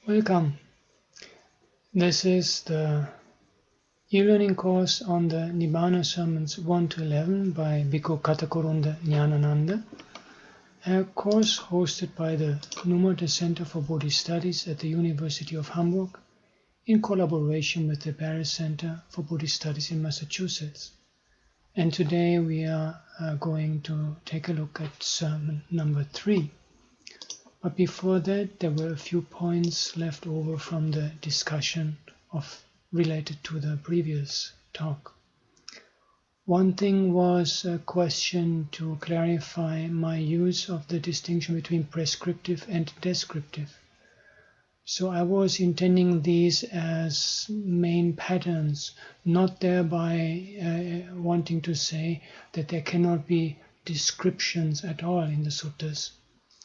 Welcome. This is the e-learning course on the Nibbāna sermons 1 to 11 by Bhikkhu Katakurunda Ñāṇananda, a course hosted by the Ñāṇananda Center for Buddhist Studies at the University of Hamburg in collaboration with the Paris Center for Buddhist Studies in Massachusetts. And today we are going to take a look at sermon number 3. But before that, there were a few points left over from the discussion related to the previous talk. One thing was a question to clarify my use of the distinction between prescriptive and descriptive. So I was intending these as main patterns, not thereby wanting to say that there cannot be descriptions at all in the suttas.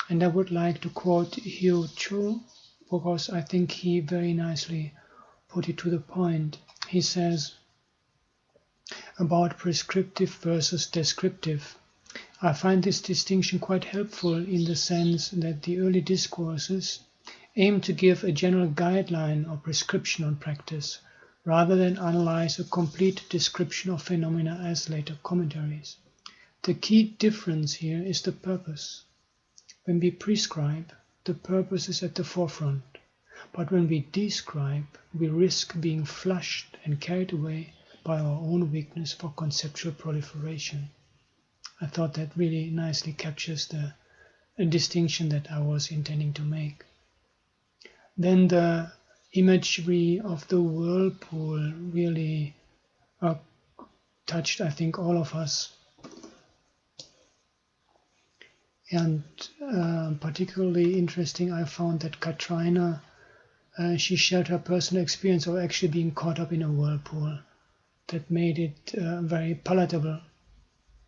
And I would like to quote Hyo Cho, because I think he very nicely put it to the point. He says about prescriptive versus descriptive. I find this distinction quite helpful in the sense that the early discourses aim to give a general guideline or prescription on practice, rather than analyze a complete description of phenomena as later commentaries. The key difference here is the purpose. When we prescribe, the purpose is at the forefront, but when we describe, we risk being flushed and carried away by our own weakness for conceptual proliferation. I thought that really nicely captures the distinction that I was intending to make. Then the imagery of the whirlpool really touched, I think, all of us. And particularly interesting, I found that Katrina, she shared her personal experience of actually being caught up in a whirlpool that made it very palatable.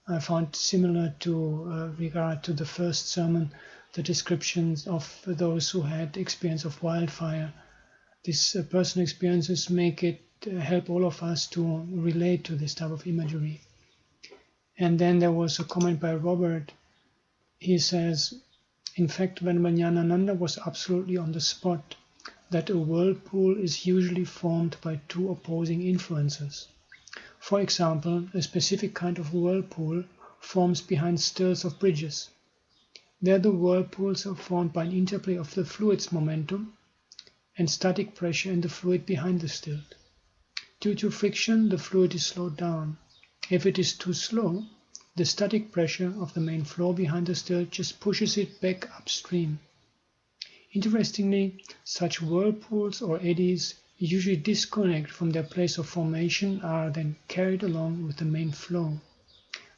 I found similar to regard to the first sermon, the descriptions of those who had experience of wildfire. These personal experiences make it help all of us to relate to this type of imagery. And then there was a comment by Robert. He says, in fact, Venerable Ñāṇananda was absolutely on the spot, that a whirlpool is usually formed by two opposing influences. For example, a specific kind of whirlpool forms behind stills of bridges. There the whirlpools are formed by an interplay of the fluid's momentum and static pressure in the fluid behind the still. Due to friction, the fluid is slowed down. If it is too slow, the static pressure of the main flow behind the still just pushes it back upstream. Interestingly, such whirlpools or eddies usually disconnect from their place of formation, are then carried along with the main flow.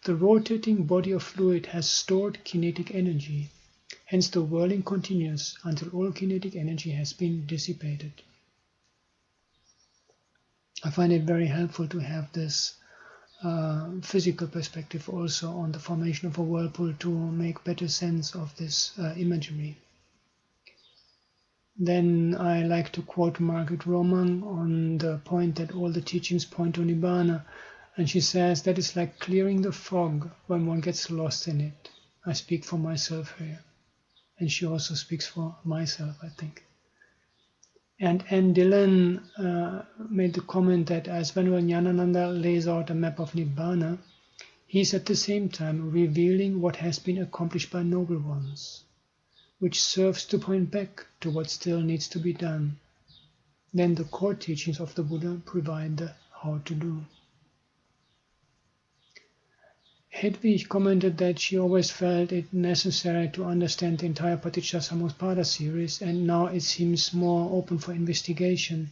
The rotating body of fluid has stored kinetic energy, hence the whirling continues until all kinetic energy has been dissipated. I find it very helpful to have this physical perspective also on the formation of a whirlpool to make better sense of this imagery. Then I like to quote Margaret Roman on the point that all the teachings point to Nibbāna, and she says that is like clearing the fog when one gets lost in it. I speak for myself here, and she also speaks for myself, I think. And Anne Dillon made the comment that as Venerable Ñāṇananda lays out a map of Nibbāna, he is at the same time revealing what has been accomplished by noble ones, which serves to point back to what still needs to be done. Then the core teachings of the Buddha provide the how to do. Hedwig commented that she always felt it necessary to understand the entire Paticcasamuppada series, and now it seems more open for investigation.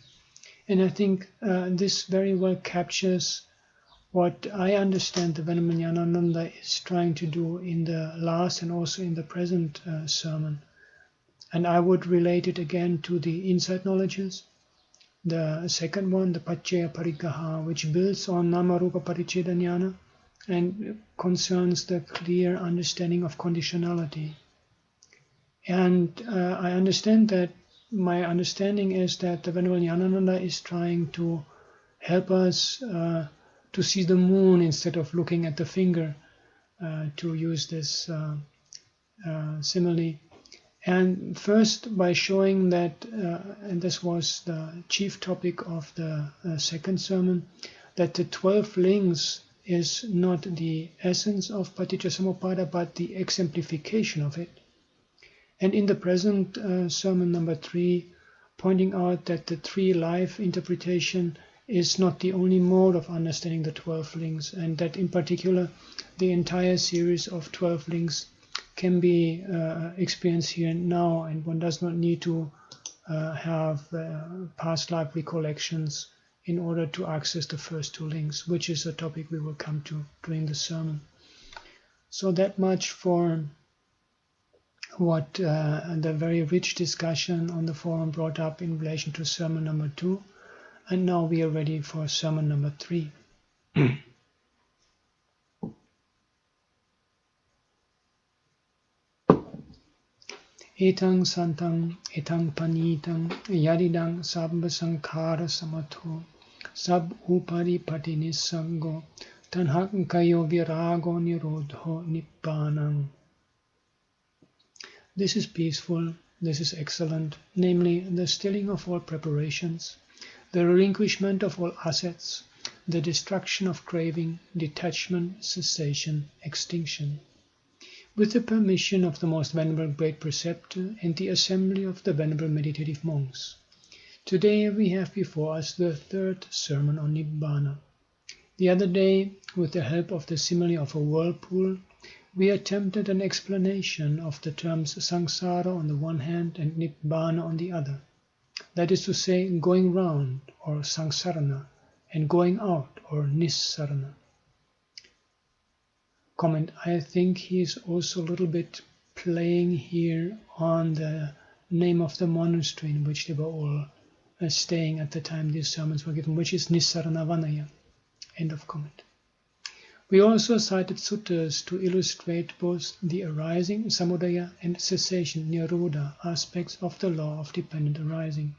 And I think this very well captures what I understand the Venerable Ñāṇananda is trying to do in the last and also in the present sermon. And I would relate it again to the insight knowledges. The second one, the Paccaya Parigraha, which builds on Nama-rupa Paricceda Jnana and concerns the clear understanding of conditionality. And I understand that my understanding is that the Venerable Ñāṇananda is trying to help us to see the moon instead of looking at the finger, to use this simile. And first by showing that, and this was the chief topic of the second sermon, that the 12 links is not the essence of Paticcasamuppada but the exemplification of it. And in the present sermon number 3, pointing out that the three-life interpretation is not the only mode of understanding the 12 links, and that in particular the entire series of 12 links can be experienced here and now, and one does not need to have past life recollections in order to access the first two links, which is a topic we will come to during the sermon. So that much for what the very rich discussion on the forum brought up in relation to sermon number 2, and now we are ready for sermon number 3. Etang santang etang panitang yadidang sabba sankhara samatho sab upari patinissango tanhakayo virago nirodho Nibbānang. This is peaceful, this is excellent, namely the stilling of all preparations, the relinquishment of all assets, the destruction of craving, detachment, cessation, extinction. With the permission of the most venerable great preceptor and the assembly of the venerable meditative monks, today we have before us the third sermon on Nibbāna. The other day, with the help of the simile of a whirlpool, we attempted an explanation of the terms samsara on the one hand and Nibbāna on the other. That is to say, going round, or sangsarana, and going out, or nissarana. Comment: I think he is also a little bit playing here on the name of the monastery in which they were all staying at the time these sermons were given, which is Nissarana Vanaya. End of comment. We also cited suttas to illustrate both the arising, samudaya, and cessation, nirodha, aspects of the law of dependent arising.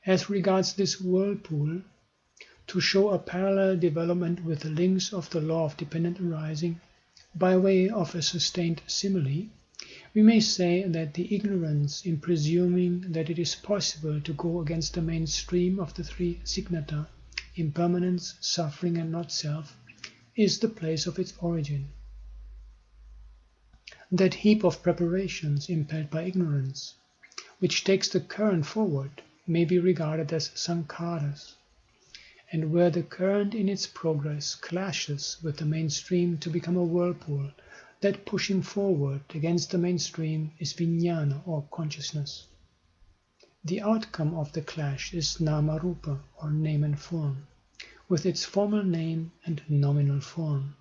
As regards this whirlpool, to show a parallel development with the links of the law of dependent arising, by way of a sustained simile, we may say that the ignorance in presuming that it is possible to go against the main stream of the three signata, impermanence, suffering, and not-self, is the place of its origin. That heap of preparations impelled by ignorance, which takes the current forward, may be regarded as sankharas, and where the current in its progress clashes with the main stream to become a whirlpool, that pushing forward against the main stream is vijnana, or consciousness. The outcome of the clash is nama-rupa, or name and form, with its formal name and nominal form.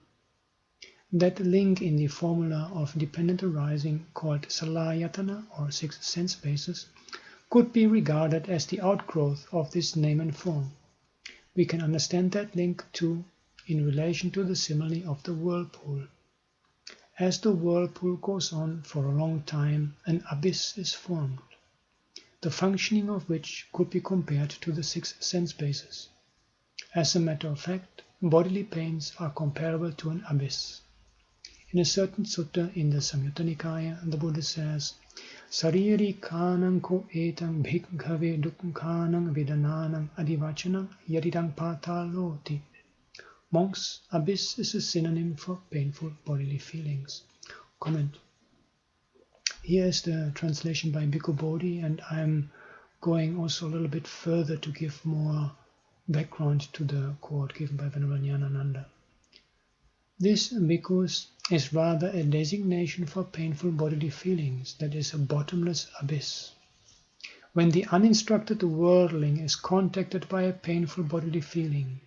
That link in the formula of dependent arising, called salayatana, or six sense bases, could be regarded as the outgrowth of this name and form. We can understand that link too in relation to the simile of the whirlpool. As the whirlpool goes on for a long time, an abyss is formed, the functioning of which could be compared to the six sense bases. As a matter of fact, bodily pains are comparable to an abyss. In a certain sutta in the Samyutta Nikaya, the Buddha says, Sariri kanang ko etang bhikkhave dukkhanang vidananang adivachanang yadidang pataloti. Monks, abyss is a synonym for painful bodily feelings. Comment. Here is the translation by Bhikkhu Bodhi, and I'm going also a little bit further to give more background to the quote given by Venerable Ñāṇananda. This, bhikkhus, is rather a designation for painful bodily feelings, that is, a bottomless abyss. When the uninstructed worldling is contacted by a painful bodily feeling,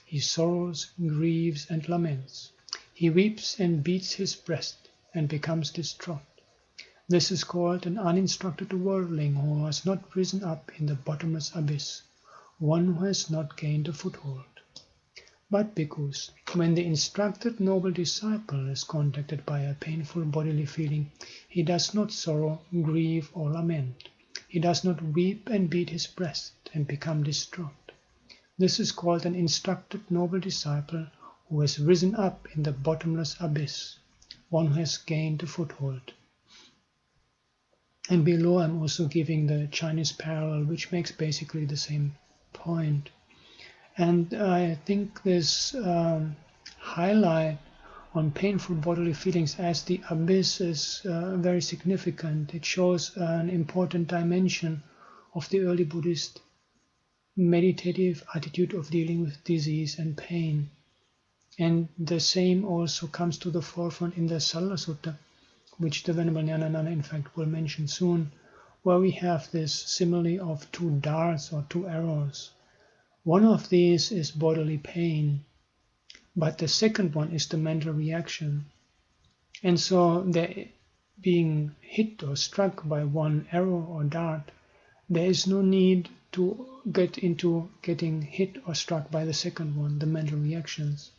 he sorrows, grieves, and laments. He weeps and beats his breast and becomes distraught. This is called an uninstructed worldling who has not risen up in the bottomless abyss, one who has not gained a foothold. But bhikkhus, when the instructed noble disciple is contacted by a painful bodily feeling, he does not sorrow, grieve, or lament. He does not weep and beat his breast and become distraught. This is called an instructed noble disciple who has risen up in the bottomless abyss, one who has gained a foothold. And below I'm also giving the Chinese parallel, which makes basically the same point. And I think this highlight on painful bodily feelings as the abyss is very significant. It shows an important dimension of the early Buddhist meditative attitude of dealing with disease and pain. And the same also comes to the forefront in the Salla Sutta, which the Venerable Ñāṇananda in fact will mention soon, where we have this simile of two darts or two arrows. One of these is bodily pain, but the second one is the mental reaction. And so being hit or struck by one arrow or dart, there is no need to get into getting hit or struck by the second one, the mental reactions.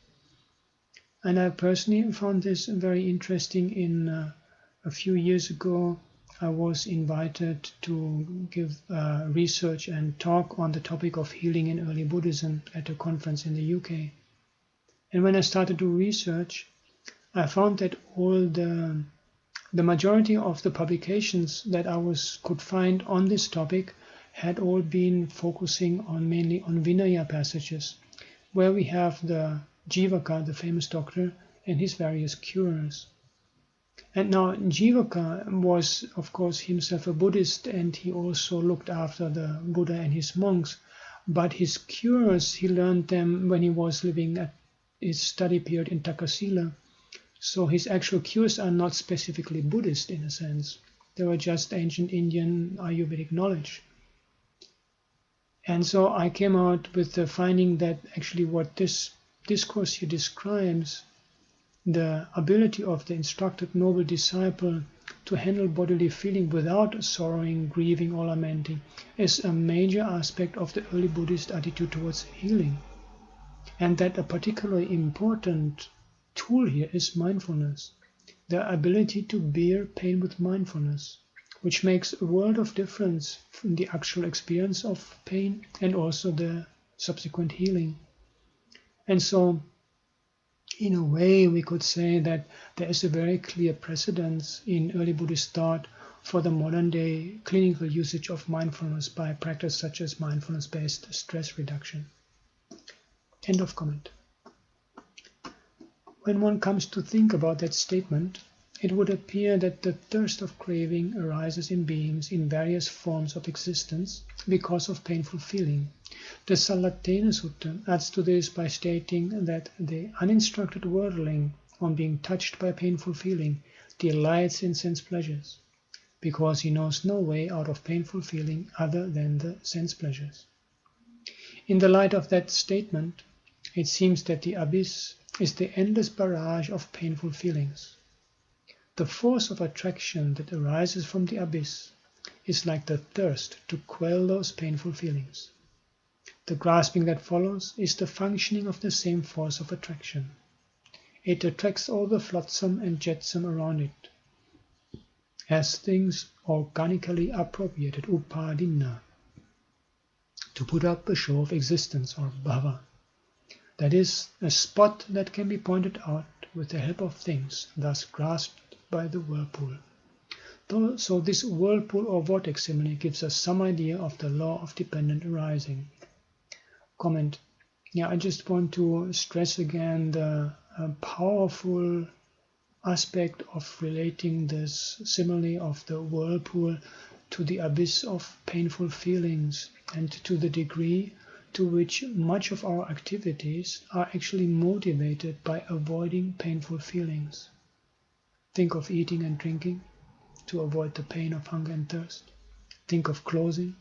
And I personally found this very interesting. A few years ago, I was invited to give research and talk on the topic of healing in early Buddhism at a conference in the UK. And when I started to research, I found that all the majority of the publications that I could find on this topic had all been focusing mainly on Vinaya passages, where we have the Jivaka, the famous doctor, and his various cures. And now Jivaka was, of course, himself a Buddhist, and he also looked after the Buddha and his monks. But his cures, he learned them when he was living at his study period in Takasila. So his actual cures are not specifically Buddhist in a sense. They were just ancient Indian Ayurvedic knowledge. And so I came out with the finding that actually what this discourse here describes, the ability of the instructed noble disciple to handle bodily feeling without sorrowing, grieving, or lamenting, is a major aspect of the early Buddhist attitude towards healing. And that a particularly important tool here is mindfulness, the ability to bear pain with mindfulness, which makes a world of difference from the actual experience of pain and also the subsequent healing. And so, in a way, we could say that there is a very clear precedence in early Buddhist thought for the modern day clinical usage of mindfulness by practice such as mindfulness-based stress reduction. End of comment. When one comes to think about that statement, it would appear that the thirst of craving arises in beings in various forms of existence because of painful feeling. The Salatthena Sutta adds to this by stating that the uninstructed worldling, on being touched by painful feeling, delights in sense pleasures, because he knows no way out of painful feeling other than the sense pleasures. In the light of that statement, it seems that the abyss is the endless barrage of painful feelings. The force of attraction that arises from the abyss is like the thirst to quell those painful feelings. The grasping that follows is the functioning of the same force of attraction. It attracts all the flotsam and jetsam around it, as things organically appropriated, upadina, to put up a show of existence, or bhava. That is, a spot that can be pointed out with the help of things, thus grasped by the whirlpool. So this whirlpool or vortex simile gives us some idea of the law of dependent arising. Comment. I just want to stress again the powerful aspect of relating this simile of the whirlpool to the abyss of painful feelings and to the degree to which much of our activities are actually motivated by avoiding painful feelings. Think of eating and drinking to avoid the pain of hunger and thirst. Think of clothing,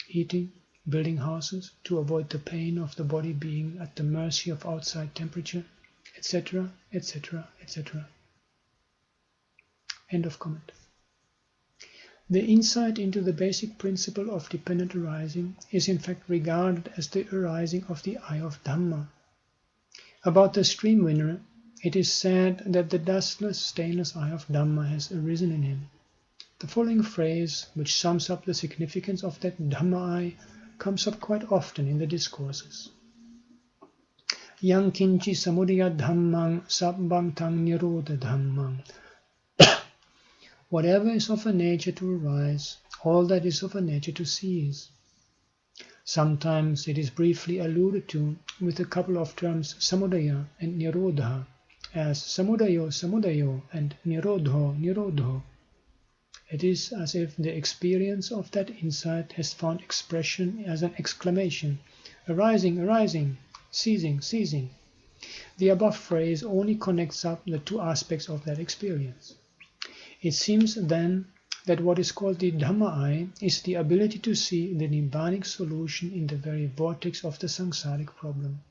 eating, building houses to avoid the pain of the body being at the mercy of outside temperature, etc., etc., etc. End of comment. The insight into the basic principle of dependent arising is in fact regarded as the arising of the eye of Dhamma. About the stream winner, it is said that the dustless, stainless eye of Dhamma has arisen in him. The following phrase, which sums up the significance of that Dhamma eye, comes up quite often in the discourses. Yang kinchi samudaya dhammang sabbang tang nirodha dhammang. Whatever is of a nature to arise, all that is of a nature to cease. Sometimes it is briefly alluded to with a couple of terms samudaya and nirodha, as samudayo samudayo and nirodho nirodho. It is as if the experience of that insight has found expression as an exclamation, arising, arising, ceasing, ceasing. The above phrase only connects up the two aspects of that experience. It seems then that what is called the Dhamma-eye is the ability to see the Nibbānic solution in the very vortex of the samsaric problem.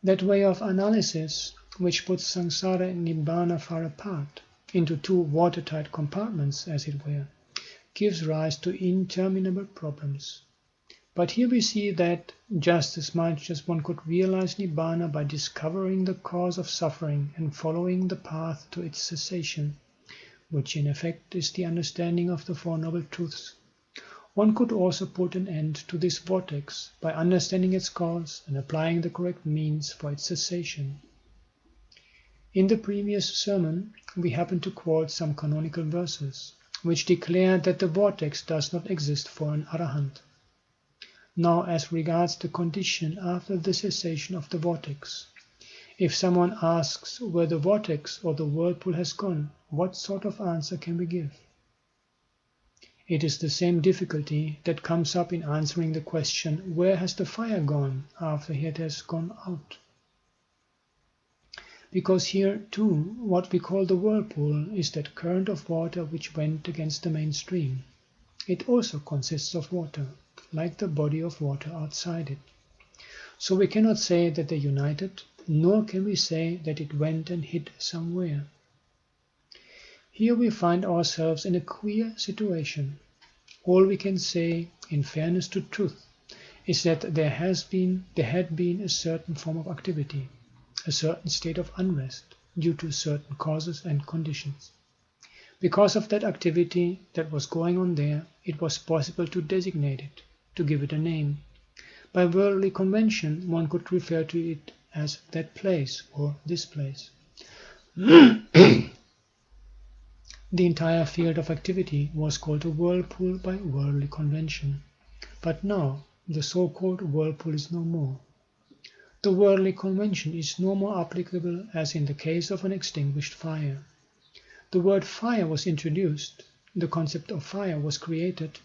That way of analysis, which puts samsara and Nibbāna far apart, into two watertight compartments, as it were, gives rise to interminable problems. But here we see that just as much as one could realize Nibbāna by discovering the cause of suffering and following the path to its cessation, which in effect is the understanding of the Four Noble Truths, one could also put an end to this vortex by understanding its cause and applying the correct means for its cessation. In the previous sermon, we happened to quote some canonical verses, which declare that the vortex does not exist for an arahant. Now, as regards the condition after the cessation of the vortex, if someone asks where the vortex or the whirlpool has gone, what sort of answer can we give? It is the same difficulty that comes up in answering the question, where has the fire gone after it has gone out? Because here, too, what we call the whirlpool is that current of water which went against the main stream. It also consists of water, like the body of water outside it. So we cannot say that they united, nor can we say that it went and hid somewhere. Here we find ourselves in a queer situation. All we can say, in fairness to truth, is that there had been a certain form of activity, a certain state of unrest, due to certain causes and conditions. Because of that activity that was going on there, it was possible to designate it, to give it a name. By worldly convention, one could refer to it as that place or this place. The entire field of activity was called a whirlpool by worldly convention. But now, the so-called whirlpool is no more. The worldly convention is no more applicable as in the case of an extinguished fire. The word fire was introduced, the concept of fire was created,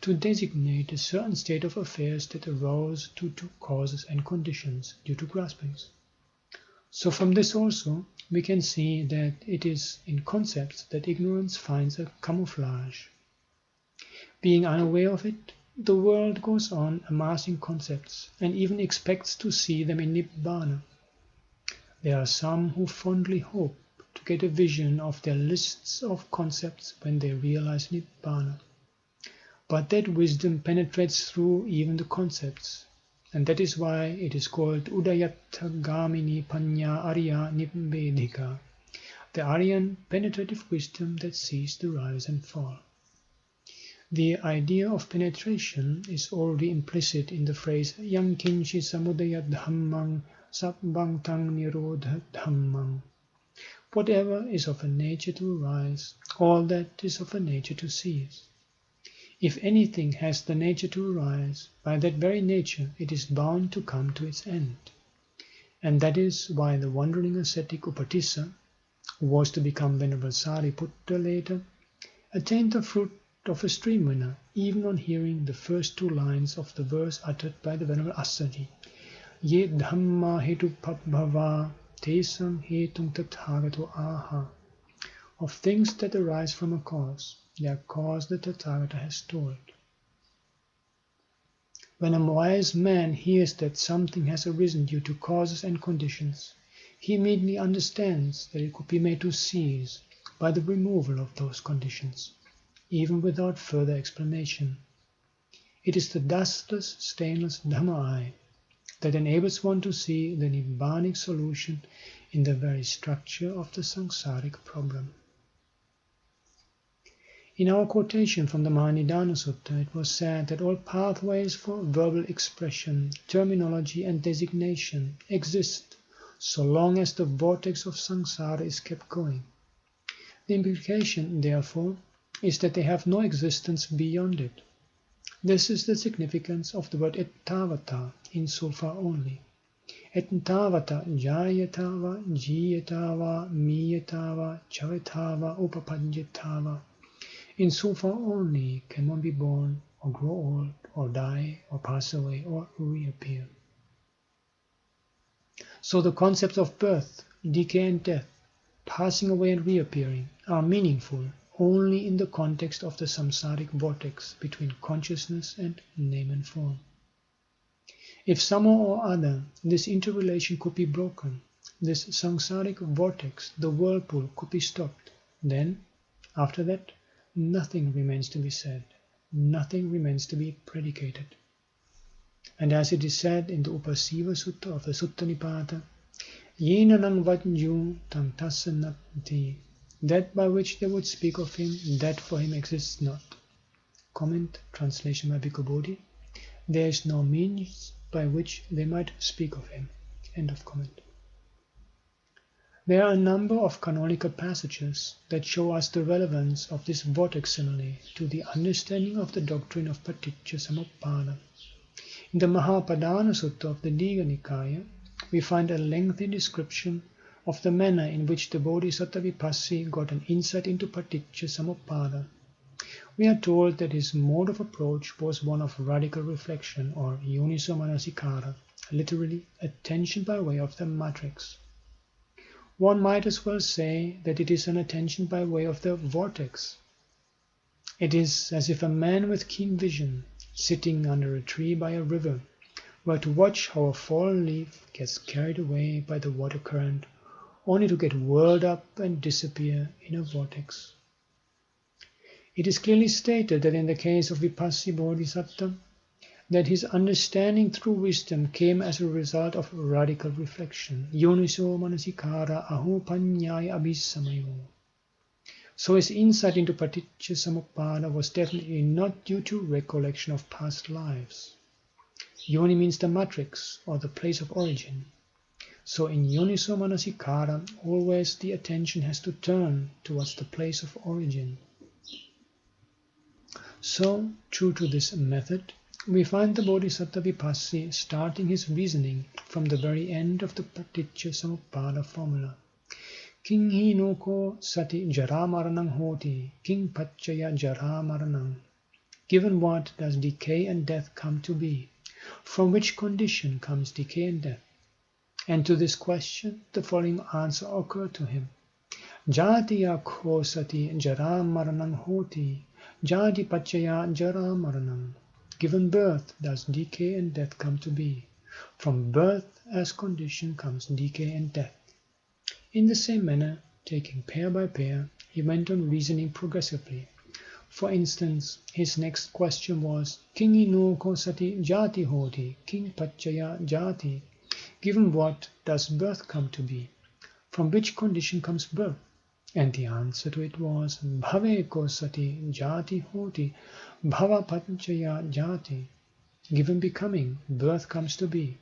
to designate a certain state of affairs that arose due to causes and conditions, due to graspings. So from this also, we can see that it is in concepts that ignorance finds a camouflage. Being unaware of it, the world goes on amassing concepts, and even expects to see them in Nibbāna. There are some who fondly hope to get a vision of their lists of concepts when they realize Nibbāna. But that wisdom penetrates through even the concepts, and that is why it is called Udayatta-gamini Panya Arya Nibbedhika, the Aryan penetrative wisdom that sees the rise and fall. The idea of penetration is already implicit in the phrase Yam kinchi samudaya dhammang sabbang tang nirodha dhammang. Whatever is of a nature to arise, all that is of a nature to cease. If anything has the nature to arise, by that very nature it is bound to come to its end. And that is why the wandering ascetic Upatissa, who was to become Venerable Sariputta later, attained the fruit of a stream winner, even on hearing the first two lines of the verse uttered by the Venerable Assaji, Ye dhamma hetu pabhava tesam hetung tathagato aha. Of things that arise from a cause, their cause the Tathagata has told. When a wise man hears that something has arisen due to causes and conditions, he immediately understands that it could be made to cease by the removal of those conditions, even without further explanation. It is the dustless, stainless Dhamma-eye that enables one to see the Nibbānic solution in the very structure of the samsaric problem. In our quotation from the Mahanidāna Sutta, it was said that all pathways for verbal expression, terminology and designation exist so long as the vortex of samsara is kept going. The implication, therefore, is that they have no existence beyond it. This is the significance of the word ettavata, insofar only. Ettavata jayatava, jiyatava, miyatava, chavetava, upapanjitava. Insofar only can one be born, or grow old, or die, or pass away, or reappear. So the concepts of birth, decay and death, passing away and reappearing, are meaningful only in the context of the samsaric vortex between consciousness and name and form. If somehow or other this interrelation could be broken, this samsaric vortex, the whirlpool, could be stopped, then, after that, nothing remains to be said, nothing remains to be predicated. And as it is said in the Upasiva Sutta of the Sutta Nipāta, Yena nang vajju tang tasanati, that by which they would speak of him, that for him exists not. Comment, translation by Bhikkhu Bodhi, there is no means by which they might speak of him. End of comment. There are a number of canonical passages that show us the relevance of this vortex simile to the understanding of the doctrine of Paticca Samuppada. In the Mahapadana Sutta of the Digha Nikaya, we find a lengthy description of the manner in which the Bodhisattva Vipassi got an insight into Paticca Samuppada. We are told that his mode of approach was one of radical reflection, or yoniso manasikara, literally attention by way of the matrix. One might as well say that it is an attention by way of the vortex. It is as if a man with keen vision, sitting under a tree by a river, were to watch how a fallen leaf gets carried away by the water current, only to get whirled up and disappear in a vortex. It is clearly stated that in the case of Vipassi Bodhisattva, that his understanding through wisdom came as a result of radical reflection, yoniso manasikara ahopanyaya abhisamayo. So his insight into Paticca Samuppada was definitely not due to recollection of past lives. Yoni means the matrix, or the place of origin. So in yoniso manasikara, always the attention has to turn towards the place of origin. So, true to this method, we find the Bodhisattva Vipassi starting his reasoning from the very end of the Paticca Samuppada formula. King hi noko sati jaramaranang hoti, king paccaya jaramaranang. Given what does decay and death come to be? From which condition comes decay and death? And to this question, the following answer occurred to him. Jatiya ko sati jaramaranang hoti, jati paccaya jaramaranang. Given birth does decay and death come to be. From birth as condition comes decay and death. In the same manner, taking pair by pair, he went on reasoning progressively. For instance, his next question was, Kingi no kosati jati hoti, king paccaya jati. Given what does birth come to be? From which condition comes birth? And the answer to it was, Bhave kosati jati hoti, bhava paccaya jati. Given becoming, birth comes to be.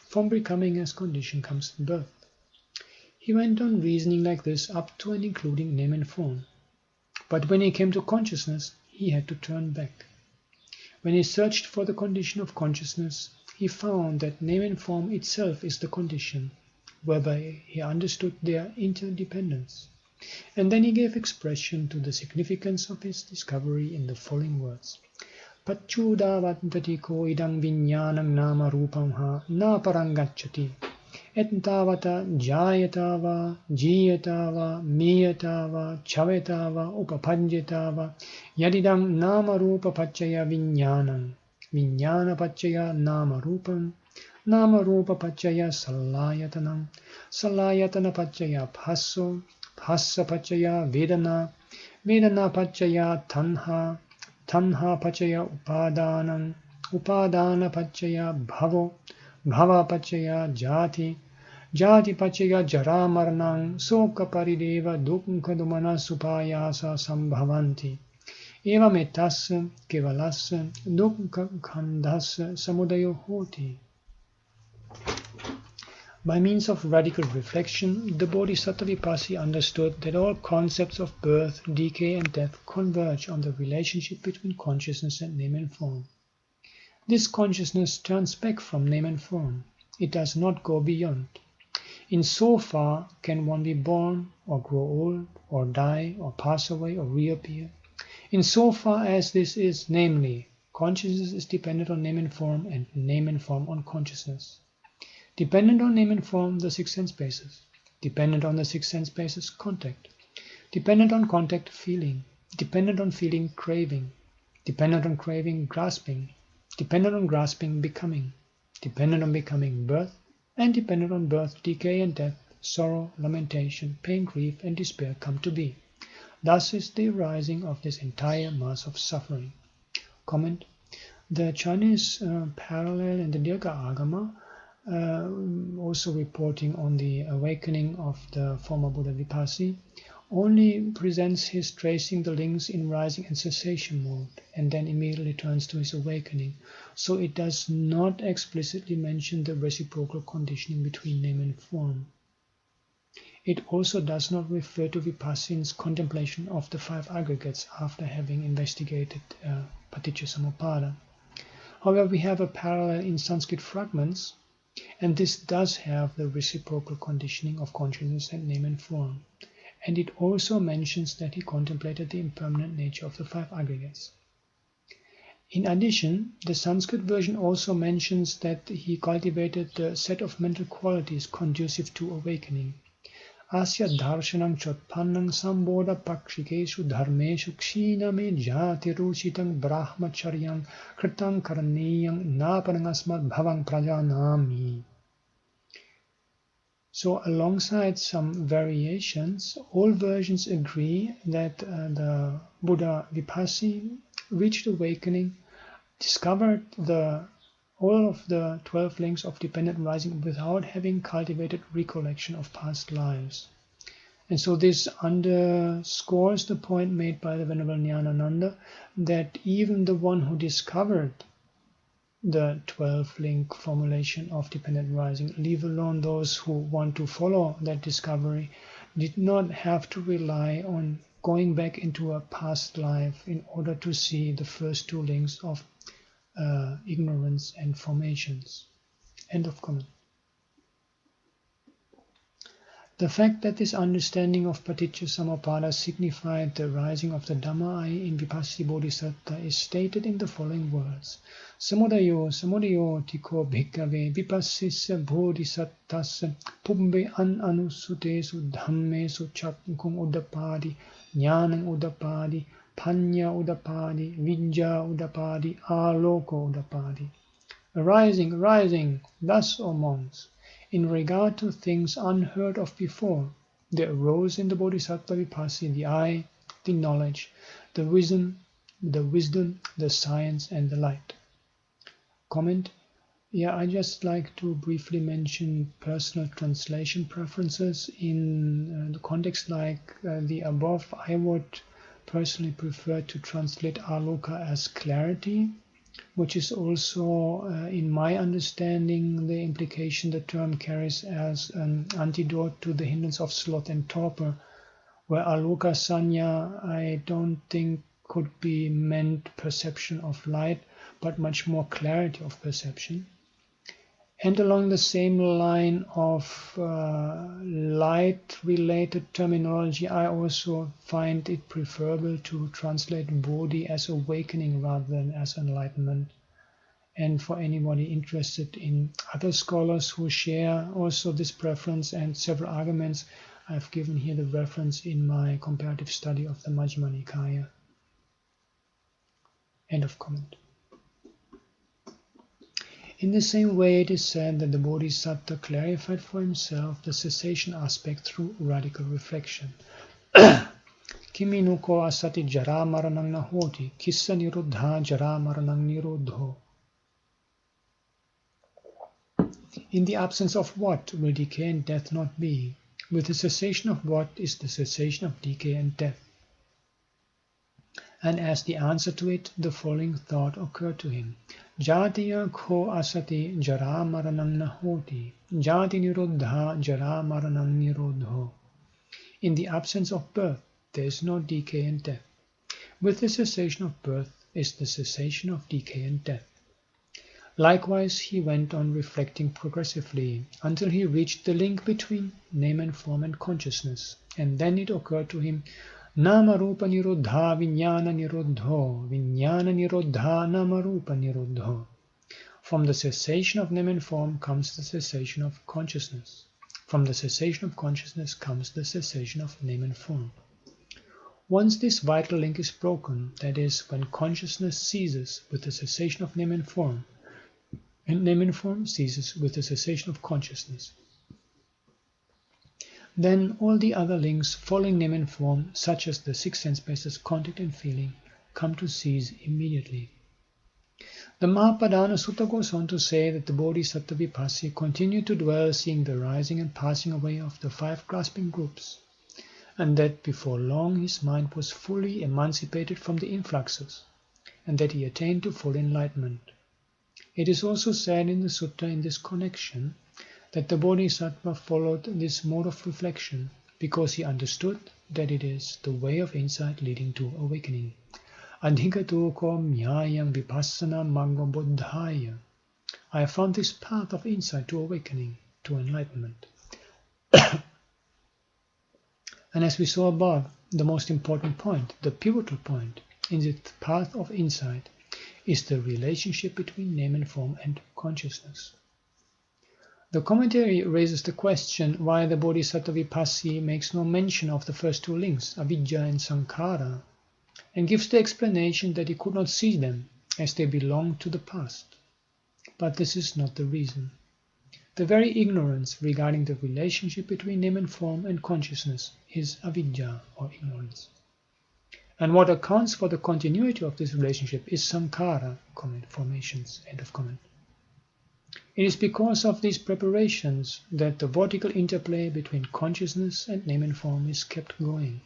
From becoming as condition comes birth. He went on reasoning like this up to and including name and form. But when he came to consciousness, he had to turn back. When he searched for the condition of consciousness, he found that name and form itself is the condition, whereby he understood their interdependence. And then he gave expression to the significance of his discovery in the following words. Pacchudavantati ko idam viññāṇaṃ nama rūpam ha na parangacchati. Ettavata jayatava, jiyatava, miyatava, chavetava, upapanjitava, yadidam nama rupa paccaya viññāṇaṃ, viññāna paccaya nama rupam, nama rupa paccaya salayatanam, salayatana paccaya bhasso, bhassa paccaya vedana, vedana paccaya tanha, tanha paccaya upadanam, upadana paccaya bhavo, bhava paccaya jati, jati paccaya jaramaranang, soka parideva dukkha dumana supayasa sambhavanti. Eva metas kevalas dukkha khandhas samudayo hoti. By means of radical reflection, the Bodhisattva Vipassī understood that all concepts of birth, decay, and death converge on the relationship between consciousness and name and form. This consciousness turns back from name and form. It does not go beyond. In so far can one be born, or grow old, or die, or pass away, or reappear. In so far as this is, namely, consciousness is dependent on name and name and form on consciousness. Dependent on name and form, the six sense bases. Dependent on the six sense bases, contact. Dependent on contact, feeling. Dependent on feeling, craving. Dependent on craving, grasping. Dependent on grasping, becoming. Dependent on becoming, birth. And dependent on birth, decay and death, sorrow, lamentation, pain, grief, and despair come to be. Thus is the arising of this entire mass of suffering. Comment. The Chinese parallel in the Dirgha Agama, also reporting on the awakening of the former Buddha Vipassī, only presents his tracing the links in rising and cessation mode, and then immediately turns to his awakening. So it does not explicitly mention the reciprocal conditioning between name and form. It also does not refer to Vipassin's contemplation of the five aggregates after having investigated Paticcasamuppada. However, we have a parallel in Sanskrit fragments, and this does have the reciprocal conditioning of consciousness and name and form. And it also mentions that he contemplated the impermanent nature of the five aggregates. In addition, the Sanskrit version also mentions that he cultivated the set of mental qualities conducive to awakening. Asya darshanam chotpannam sambodha pakshikeshu dharmeshu kshiname jatiruchitang brahmacharyang kritang karaniyang naparangasmad bhavang prajanami. So alongside some variations, all versions agree that the Buddha Vipassī reached awakening, discovered all of the 12 links of dependent rising without having cultivated recollection of past lives. And so this underscores the point made by the Venerable Ñāṇananda that even the one who discovered the 12-link formulation of dependent rising, leave alone those who want to follow that discovery, did not have to rely on going back into a past life in order to see the first two links of ignorance and formations. End of comment. The fact that this understanding of Paticcasamuppada signified the rising of the Dhamma in Vipassī Bodhisattva is stated in the following words. Samudayo tiko bhikkhave vipassissa bodhisattas pubbe anusutesu dhammesu chakkum udapadi ñāṇaṃ udapadi panya udapadi vijja udapadi āloko udapadi. Arising, thus, O monks, in regard to things unheard of before, there arose in the Bodhisattva Vipassī the eye, the knowledge, the wisdom, the science, and the light. Comment. I just like to briefly mention personal translation preferences. In the context like the above, I would personally prefer to translate aloka as clarity, which is also, in my understanding, the implication the term carries as an antidote to the hindrance of sloth and torpor, where aloka sanya I don't think could be meant perception of light, but much more clarity of perception. And along the same line of light-related terminology, I also find it preferable to translate bodhi as awakening rather than as enlightenment. And for anybody interested in other scholars who share also this preference and several arguments, I've given here the reference in my comparative study of the Majjhima Nikāya. End of comment. In the same way, it is said that the Bodhisattva clarified for himself the cessation aspect through radical reflection. Kiminuko asati jara maranang nahoti, kissa niruddha jara maranang niruddho. In the absence of what will decay and death not be? With the cessation of what is the cessation of decay and death? and as the answer to it, the following thought occurred to him. Jatiya kho asati jara maranam na hoti, jati nirodha jara maranam nirodho. In the absence of birth, there is no decay and death. With the cessation of birth is the cessation of decay and death. Likewise, he went on reflecting progressively until he reached the link between name and form and consciousness, and then it occurred to him, Nama rupa nirodha vijnana nirodho, vijnana nirodha nama rupa nirodho. From the cessation of name and form comes the cessation of consciousness. From the cessation of consciousness comes the cessation of name and form. Once this vital link is broken, that is, when consciousness ceases with the cessation of name and form ceases with the cessation of consciousness, then all the other links following name and form, such as the six sense bases, contact and feeling, come to cease immediately. The Mahapadana Sutta goes on to say that the Bodhisattva Vipassī continued to dwell seeing the rising and passing away of the five grasping groups, and that before long his mind was fully emancipated from the influxes, and that he attained to full enlightenment. It is also said in the Sutta in this connection that the Bodhisattva followed this mode of reflection because he understood that it is the way of insight leading to awakening. Adhikato ko mhyāyam vipassana maggo buddhāya. I have found this path of insight to awakening, to enlightenment. And as we saw above, the most important point, the pivotal point in this path of insight is the relationship between name and form and consciousness. The commentary raises the question why the Bodhisattva Vipassī makes no mention of the first two links, avidya and sankhara, and gives the explanation that he could not see them as they belong to the past. But this is not the reason. The very ignorance regarding the relationship between name and form and consciousness is avidya, or ignorance. And what accounts for the continuity of this relationship is sankhara, formations, end of comment. It is because of these preparations that the vertical interplay between consciousness and name and form is kept going.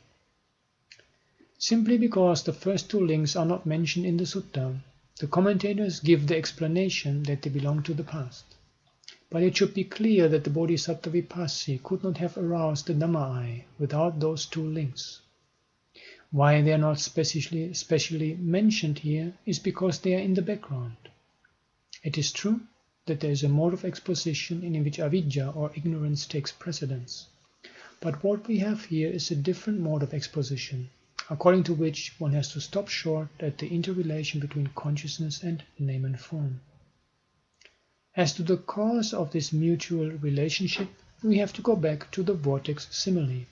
Simply because the first two links are not mentioned in the sutta, the commentators give the explanation that they belong to the past. But it should be clear that the Bodhisattva Vipassī could not have aroused the Dhamma-eye without those two links. Why they are not specially mentioned here is because they are in the background. It is true that there is a mode of exposition in which avidya or ignorance takes precedence. But what we have here is a different mode of exposition, according to which one has to stop short at the interrelation between consciousness and name and form. As to the cause of this mutual relationship, we have to go back to the vortex simile.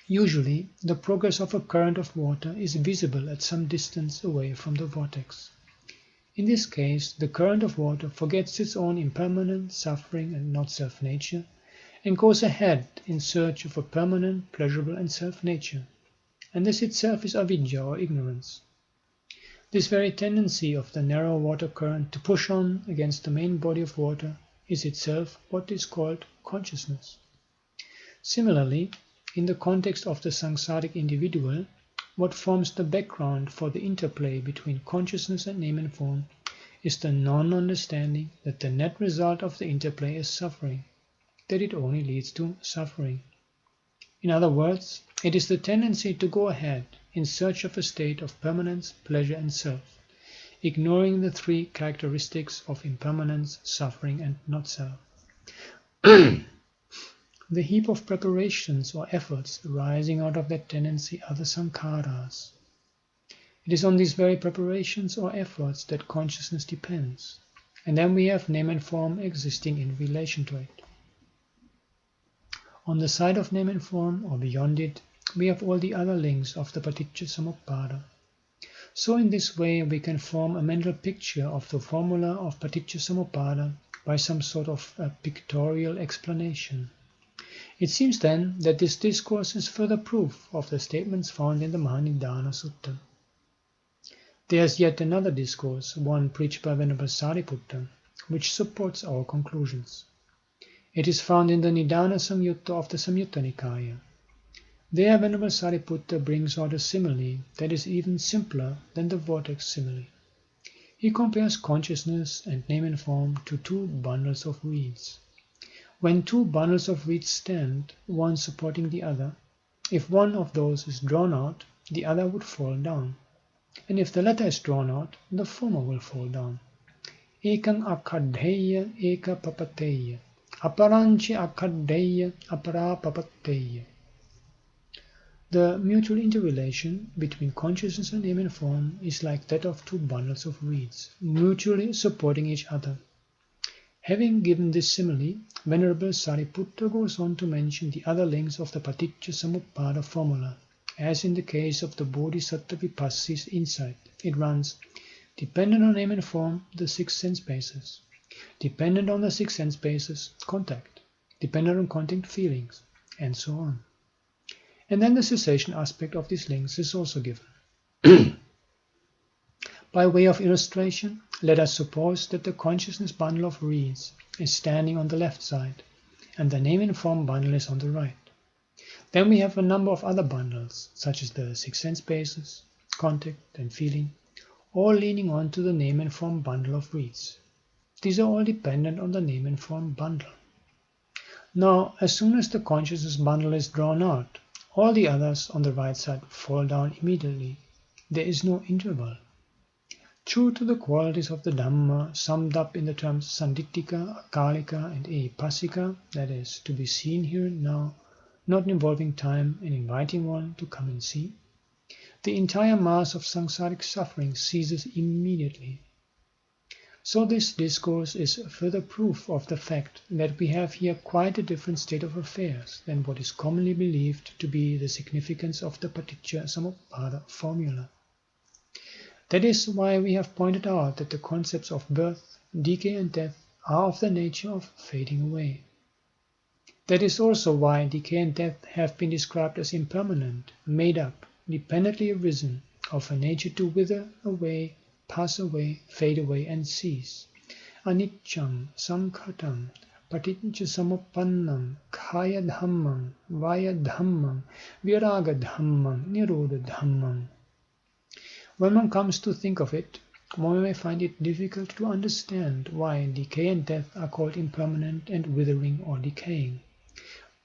Usually, the progress of a current of water is visible at some distance away from the vortex. In this case, the current of water forgets its own impermanent, suffering and not-self nature, and goes ahead in search of a permanent, pleasurable and self-nature, and this itself is avidya or ignorance. This very tendency of the narrow water current to push on against the main body of water is itself what is called consciousness. Similarly, in the context of the samsaric individual, what forms the background for the interplay between consciousness and name and form is the non-understanding that the net result of the interplay is suffering, that it only leads to suffering. In other words, it is the tendency to go ahead in search of a state of permanence, pleasure and self, ignoring the three characteristics of impermanence, suffering and not-self. The heap of preparations or efforts arising out of that tendency are the sankharas. It is on these very preparations or efforts that consciousness depends, and then we have name and form existing in relation to it. On the side of name and form, or beyond it, we have all the other links of the Paticca-samuppada. So in this way we can form a mental picture of the formula of Paticca-samuppada by some sort of a pictorial explanation. It seems then that this discourse is further proof of the statements found in the Nibbāna Sutta. There is yet another discourse, one preached by Venerable Sariputta, which supports our conclusions. It is found in the Nidāna Samyutta of the Samyutta Nikāya. There Venerable Sariputta brings out a simile that is even simpler than the vortex simile. He compares consciousness and name and form to two bundles of reeds. When two bundles of reeds stand, one supporting the other, if one of those is drawn out, the other would fall down. And if the latter is drawn out, the former will fall down. Ekang akadheya eka papateya, aparanchi akadheya apara papateya. The mutual interrelation between consciousness and name and form is like that of two bundles of reeds, mutually supporting each other. Having given this simile, Venerable Sariputta goes on to mention the other links of the Paticca Samuppada formula, as in the case of the Bodhisattva Vipassi's insight. It runs, dependent on name and form, the six sense bases. Dependent on the six sense bases, contact. Dependent on contact, feelings, and so on. And then the cessation aspect of these links is also given. By way of illustration, let us suppose that the consciousness bundle of reeds is standing on the left side, and the name and form bundle is on the right. Then we have a number of other bundles, such as the six sense bases, contact, and feeling, all leaning on to the name and form bundle of reeds. These are all dependent on the name and form bundle. Now, as soon as the consciousness bundle is drawn out, all the others on the right side fall down immediately. There is no interval. True to the qualities of the Dhamma, summed up in the terms Sandittika, Akalika, and Ehipassika, that is, to be seen here and now, not involving time and inviting one to come and see, the entire mass of samsaric suffering ceases immediately. So this discourse is further proof of the fact that we have here quite a different state of affairs than what is commonly believed to be the significance of the Paticca Samuppada formula. That is why we have pointed out that the concepts of birth, decay and death are of the nature of fading away. That is also why decay and death have been described as impermanent, made up, dependently arisen, of a nature to wither away, pass away, fade away, and cease. Aniccham, Sankhatam, Paticca Samuppannam, Kaya Dhammam, Vaya Dhammam, Viraga Dhammam, Nirodha Dhammam. When one comes to think of it, one may find it difficult to understand why decay and death are called impermanent and withering or decaying.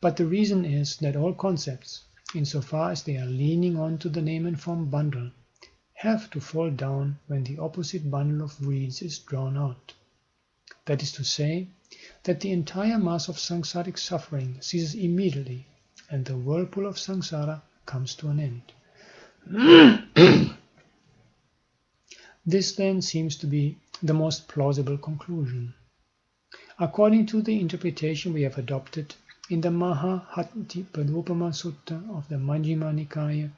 But the reason is that all concepts, insofar as they are leaning on to the name and form bundle, have to fall down when the opposite bundle of reeds is drawn out. That is to say, that the entire mass of samsaric suffering ceases immediately, and the whirlpool of samsara comes to an end. This then seems to be the most plausible conclusion. According to the interpretation we have adopted in the Mahahatti Padopama Sutta of the Majjhima Nikaya,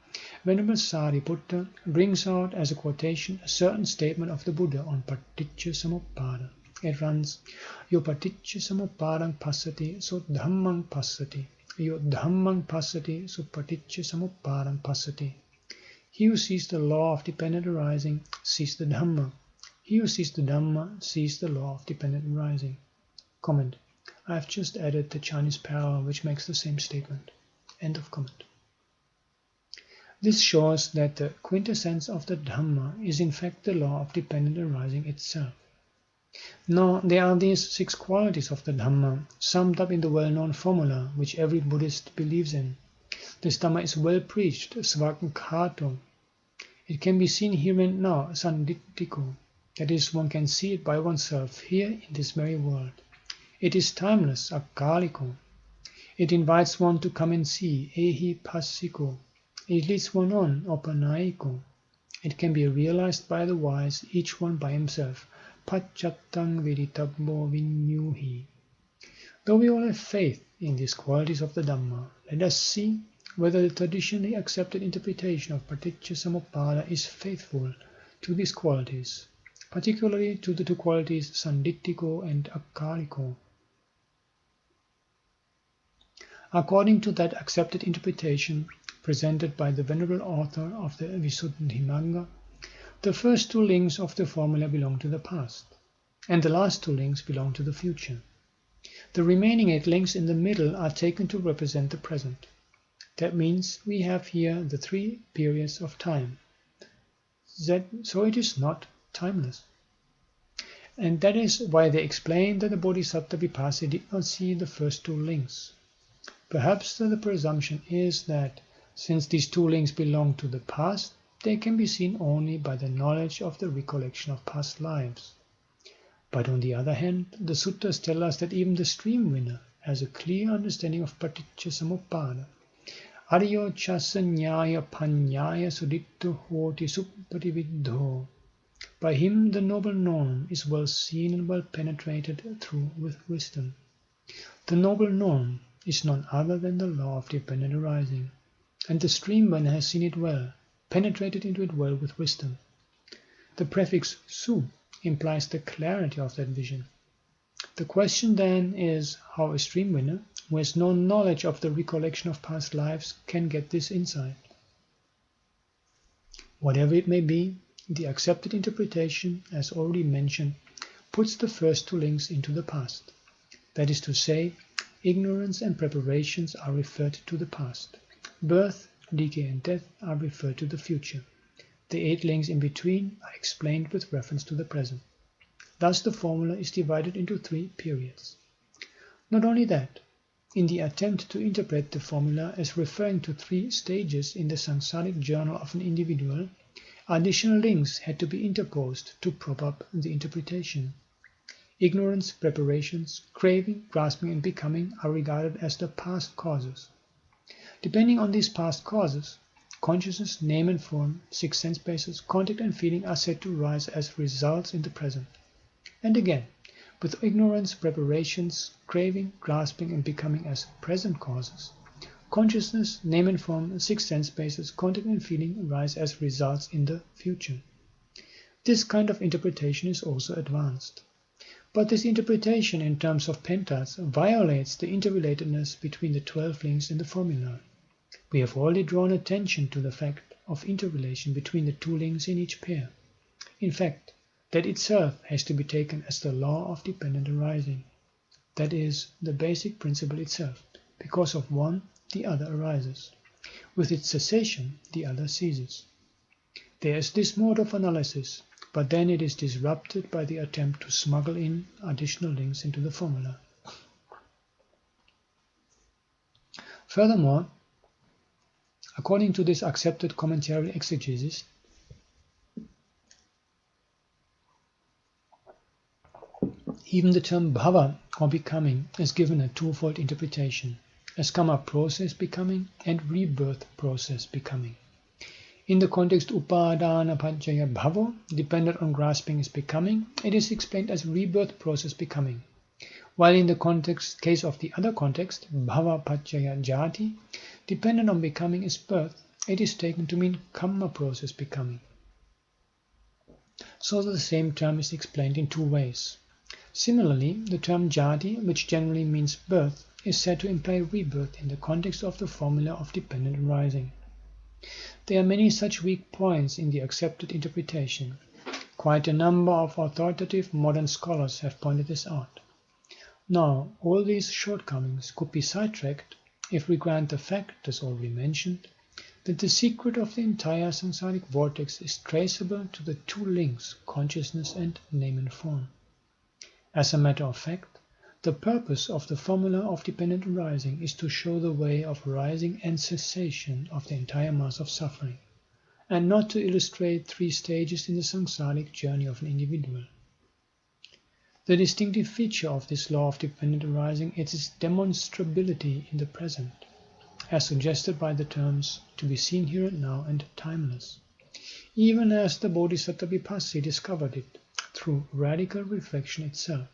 Venerable Sariputta brings out as a quotation a certain statement of the Buddha on Paticca Samuppada. It runs, Yo Paticca Samuppadang Passati, so Dhammang Passati. Yo Dhammang Passati, so Paticca Samuppadang Passati. He who sees the law of dependent arising sees the Dhamma. He who sees the Dhamma sees the law of dependent arising. Comment. I have just added the Chinese parallel which makes the same statement. End of comment. This shows that the quintessence of the Dhamma is in fact the law of dependent arising itself. Now, there are these six qualities of the Dhamma, summed up in the well-known formula which every Buddhist believes in. This Dhamma is well preached, svakhato. It can be seen here and now, sandittiko. That is, one can see it by oneself here in this very world. It is timeless, akaliko. It invites one to come and see, ehipassiko. It leads one on, opanayiko. It can be realized by the wise, each one by himself, pacchatang veditabbo vinyuhi. Though we all have faith in these qualities of the Dhamma, let us see whether the traditionally accepted interpretation of Paticca Samuppada is faithful to these qualities, particularly to the two qualities sandittiko and akaliko. According to that accepted interpretation presented by the venerable author of the Visuddhimagga, the first two links of the formula belong to the past, and the last two links belong to the future. The remaining 8 links in the middle are taken to represent the present. That means we have here the 3 periods of time. So it is not timeless. And that is why they explain that the Bodhisattva Vipassī did not see the first 2 links. Perhaps the presumption is that since these 2 links belong to the past, they can be seen only by the knowledge of the recollection of past lives. But on the other hand, the suttas tell us that even the stream winner has a clear understanding of paticca samuppada. Aryo chasa ñāya paññāya suditto hoti suppatividdho. By him the noble norm is well seen and well penetrated through with wisdom. The noble norm is none other than the law of dependent arising, and the stream winner has seen it well, penetrated into it well with wisdom. The prefix su implies the clarity of that vision. The question then is how a stream winner, who has no knowledge of the recollection of past lives, can get this insight. Whatever it may be, the accepted interpretation, as already mentioned, puts the first 2 links into the past. That is to say, ignorance and preparations are referred to the past. Birth, decay and death are referred to the future. The 8 links in between are explained with reference to the present. Thus the formula is divided into 3 periods. Not only that, in the attempt to interpret the formula as referring to 3 stages in the samsaric journal of an individual, additional links had to be interposed to prop up the interpretation. Ignorance, preparations, craving, grasping and becoming are regarded as the past causes. Depending on these past causes, consciousness, name and form, 6 sense bases, contact and feeling are said to rise as results in the present. And again, with ignorance, preparations, craving, grasping and becoming as present causes, consciousness, name and form, 6 sense bases, contact and feeling rise as results in the future. This kind of interpretation is also advanced. But this interpretation in terms of pentas violates the interrelatedness between the 12 links in the formula. We have already drawn attention to the fact of interrelation between the 2 links in each pair. In fact, that itself has to be taken as the law of dependent arising. That is, the basic principle itself. Because of one, the other arises. With its cessation, the other ceases. There is this mode of analysis, but then it is disrupted by the attempt to smuggle in additional links into the formula. Furthermore, according to this accepted commentary exegesis, even the term bhava, or becoming, is given a twofold interpretation, as karma process becoming and rebirth process becoming. In the context upadana paccaya bhavo, dependent on grasping is becoming, it is explained as rebirth process becoming. While in the case of the other context, bhava paccaya jati, dependent on becoming is birth, it is taken to mean karma process becoming. So the same term is explained in 2 ways. Similarly, the term jati, which generally means birth, is said to imply rebirth in the context of the formula of dependent arising. There are many such weak points in the accepted interpretation. Quite a number of authoritative modern scholars have pointed this out. Now, all these shortcomings could be sidetracked if we grant the fact, as already mentioned, that the secret of the entire samsaric vortex is traceable to the 2 links, consciousness and name and form. As a matter of fact, the purpose of the formula of dependent arising is to show the way of rising and cessation of the entire mass of suffering, and not to illustrate 3 stages in the samsaric journey of an individual. The distinctive feature of this law of dependent arising is its demonstrability in the present, as suggested by the terms to be seen here and now and timeless, even as the Bodhisattva Vipassī discovered it through radical reflection itself.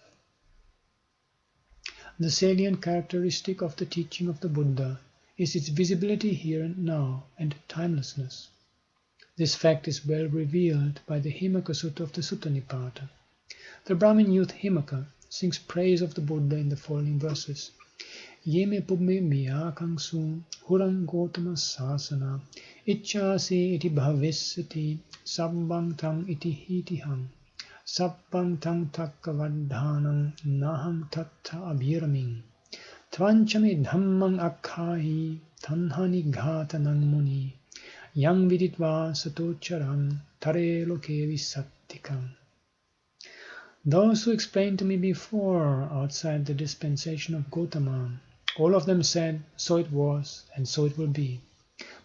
The salient characteristic of the teaching of the Buddha is its visibility here and now and timelessness. This fact is well revealed by the Himaka Sutta of the Sutta Nipāta. The Brahmin youth Himaka sings praise of the Buddha in the following verses. Yeme pubme miyakang su hurang gotama sasana ichasi iti bhavisati sabbang tang iti hitihang sabbang tang takkavadhanang naham tattha abhiraming tvanchame dhammang akhahi tanhani ghatanang muni, yang viditva satocharam, tare loke visattikam. Those who explained to me before, outside the dispensation of Gautama, all of them said, so it was, and so it will be.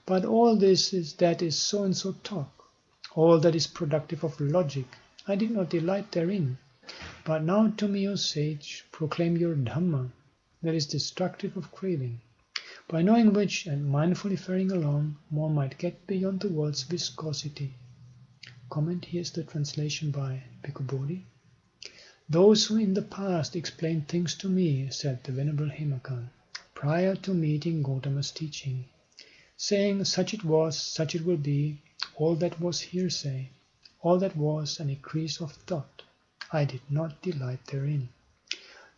But all this that is so-and-so talk, all that is productive of logic, I did not delight therein. But now to me, O sage, proclaim your Dhamma, that is destructive of craving, by knowing which and mindfully faring along, one might get beyond the world's viscosity. Comment, here's the translation by Bhikkhu Bodhi. Those who in the past explained things to me, said the Venerable Hemaka, prior to meeting Gautama's teaching, saying such it was, such it will be, all that was hearsay, all that was an increase of thought, I did not delight therein.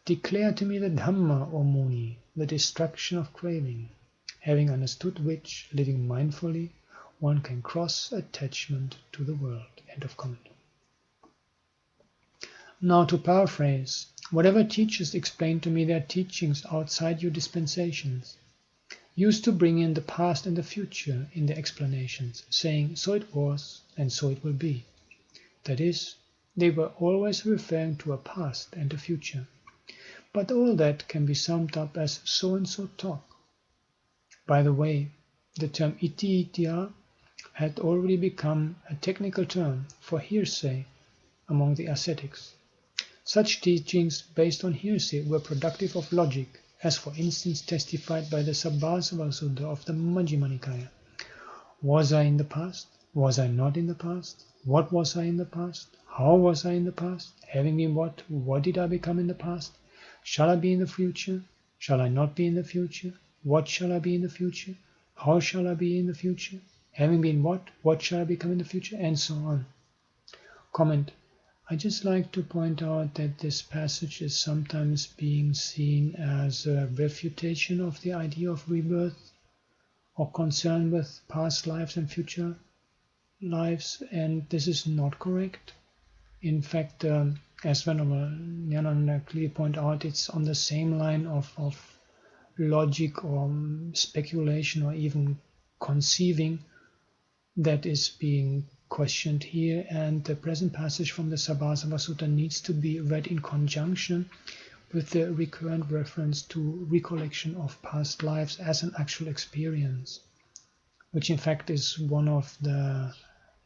Declare to me the Dhamma, O Muni, the destruction of craving, having understood which, living mindfully, one can cross attachment to the world. End of comment. Now to paraphrase, whatever teachers explain to me their teachings outside your dispensations, used to bring in the past and the future in their explanations, saying, so it was, and so it will be. That is, they were always referring to a past and a future. But all that can be summed up as so-and-so talk. By the way, the term iti itiya had already become a technical term for hearsay among the ascetics. Such teachings based on hearsay were productive of logic, as for instance testified by the Sabbasava Sutta of the Majjhima Nikaya. Was I in the past? Was I not in the past? What was I in the past? How was I in the past? Having been what? What did I become in the past? Shall I be in the future? Shall I not be in the future? What shall I be in the future? How shall I be in the future? Having been what? What shall I become in the future? And so on. Comment. I just like to point out that this passage is sometimes being seen as a refutation of the idea of rebirth or concern with past lives and future lives, and this is not correct. In fact, as Venerable Ñāṇananda clearly pointed out, it's on the same line of logic or speculation or even conceiving that is being questioned here, and the present passage from the Sabbasava Sutta needs to be read in conjunction with the recurrent reference to recollection of past lives as an actual experience, which in fact is one of the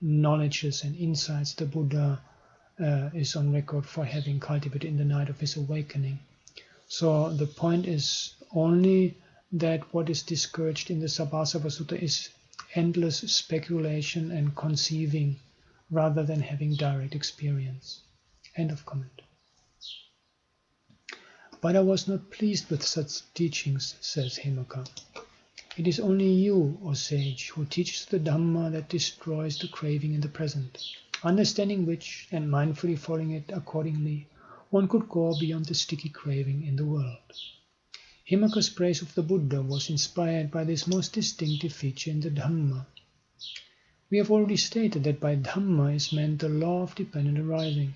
knowledges and insights the Buddha is on record for having cultivated in the night of his awakening. So the point is only that what is discouraged in the Sabbasava Sutta is endless speculation and conceiving rather than having direct experience. End of comment. But I was not pleased with such teachings, says Hemaka. It is only you, O sage, who teaches the Dhamma that destroys the craving in the present, understanding which and mindfully following it accordingly, one could go beyond the sticky craving in the world. Hemaka's praise of the Buddha was inspired by this most distinctive feature in the Dhamma. We have already stated that by Dhamma is meant the law of dependent arising.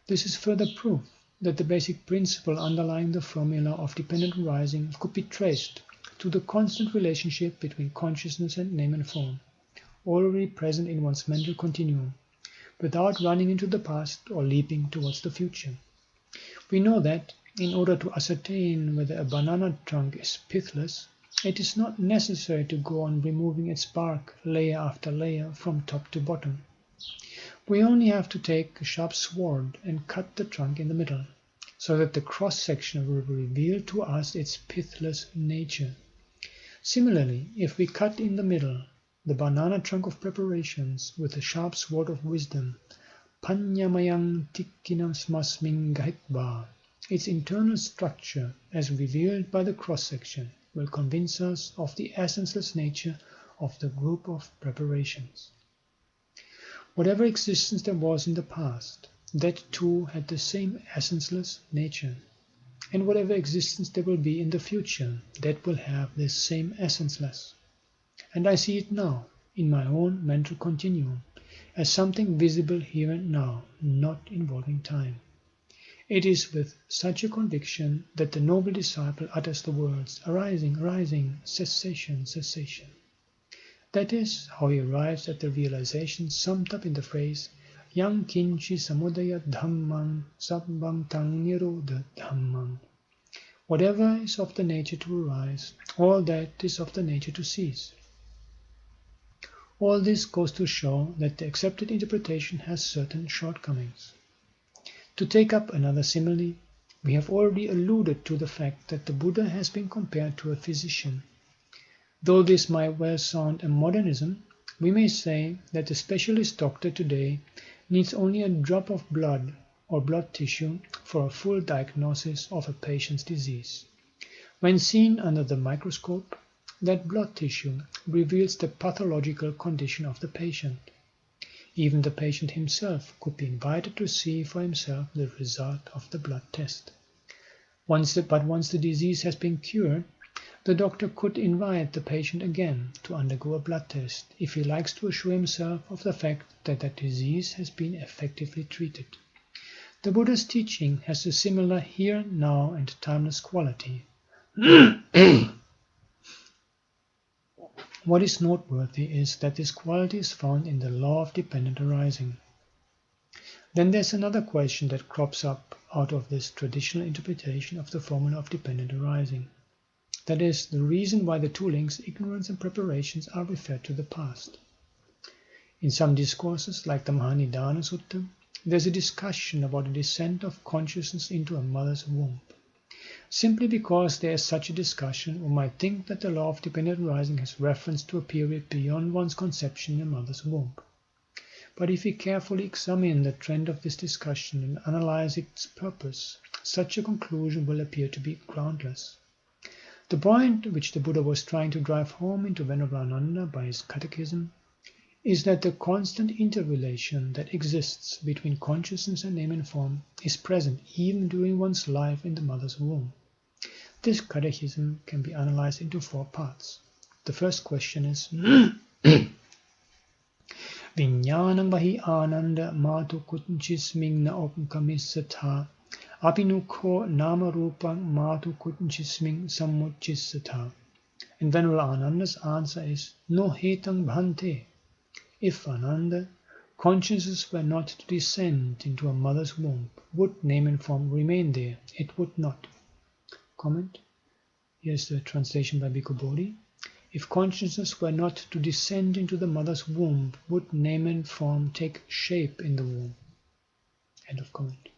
This is further proof that the basic principle underlying the formula of dependent arising could be traced to the constant relationship between consciousness and name and form, already present in one's mental continuum, without running into the past or leaping towards the future. We know that, in order to ascertain whether a banana trunk is pithless, it is not necessary to go on removing its bark layer after layer from top to bottom. We only have to take a sharp sword and cut the trunk in the middle, so that the cross-section will reveal to us its pithless nature. Similarly, if we cut in the middle the banana trunk of preparations with the sharp sword of wisdom, panyamayang tikkinam smasmin gahitva, its internal structure, as revealed by the cross-section, will convince us of the essenceless nature of the group of preparations. Whatever existence there was in the past, that too had the same essenceless nature, and whatever existence there will be in the future, that will have this same essenceless. And I see it now, in my own mental continuum, as something visible here and now, not involving time. It is with such a conviction that the noble disciple utters the words, arising, arising, cessation, cessation. That is how he arrives at the realization summed up in the phrase, Yang kinchi samudaya dhammang sabbang tang nirodha dhammang. Whatever is of the nature to arise, all that is of the nature to cease. All this goes to show that the accepted interpretation has certain shortcomings. To take up another simile, we have already alluded to the fact that the Buddha has been compared to a physician. Though this might well sound a modernism, we may say that the specialist doctor today needs only a drop of blood or blood tissue for a full diagnosis of a patient's disease. When seen under the microscope, that blood tissue reveals the pathological condition of the patient. Even the patient himself could be invited to see for himself the result of the blood test. Once the disease has been cured, the doctor could invite the patient again to undergo a blood test if he likes to assure himself of the fact that that disease has been effectively treated. The Buddha's teaching has a similar here, now, and timeless quality. What is noteworthy is that this quality is found in the law of dependent arising. Then there's another question that crops up out of this traditional interpretation of the formula of dependent arising. That is, the reason why the two links, ignorance and preparations, are referred to the past. In some discourses, like the Nibbāna Sutta, there's a discussion about the descent of consciousness into a mother's womb. Simply because there is such a discussion, one might think that the law of dependent arising has reference to a period beyond one's conception in a mother's womb. But if we carefully examine the trend of this discussion and analyze its purpose, such a conclusion will appear to be groundless. The point which the Buddha was trying to drive home into Venerable Ananda by his catechism is that the constant interrelation that exists between consciousness and name and form is present even during one's life in the mother's womb. This catechism can be analyzed into 4 parts. The first question is Viññānam vahi ānanda mātu kuchisming na opkamissatha Apinukho nama rupang mātu kuchisming sammuchisatha. And Venerable Ananda's answer is No hetang bhante. If, Ananda, consciousness were not to descend into a mother's womb, would name and form remain there? It would not. Comment. Here's the translation by Bhikkhu Bodhi. If consciousness were not to descend into the mother's womb, would name and form take shape in the womb? End of comment.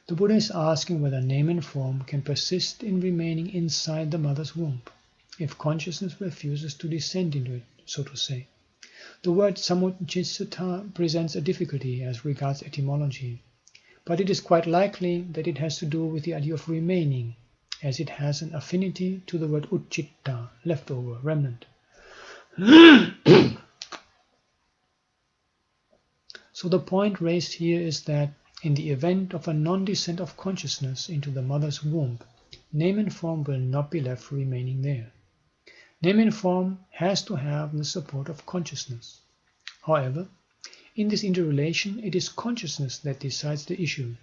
The Buddha is asking whether name and form can persist in remaining inside the mother's womb, if consciousness refuses to descend into it, so to say. The word sammuchisata presents a difficulty as regards etymology, but it is quite likely that it has to do with the idea of remaining, as it has an affinity to the word uccitta, leftover, remnant. So the point raised here is that in the event of a non-descent of consciousness into the mother's womb, name and form will not be left remaining there. Name and form has to have the support of consciousness. However, in this interrelation, it is consciousness that decides the issue.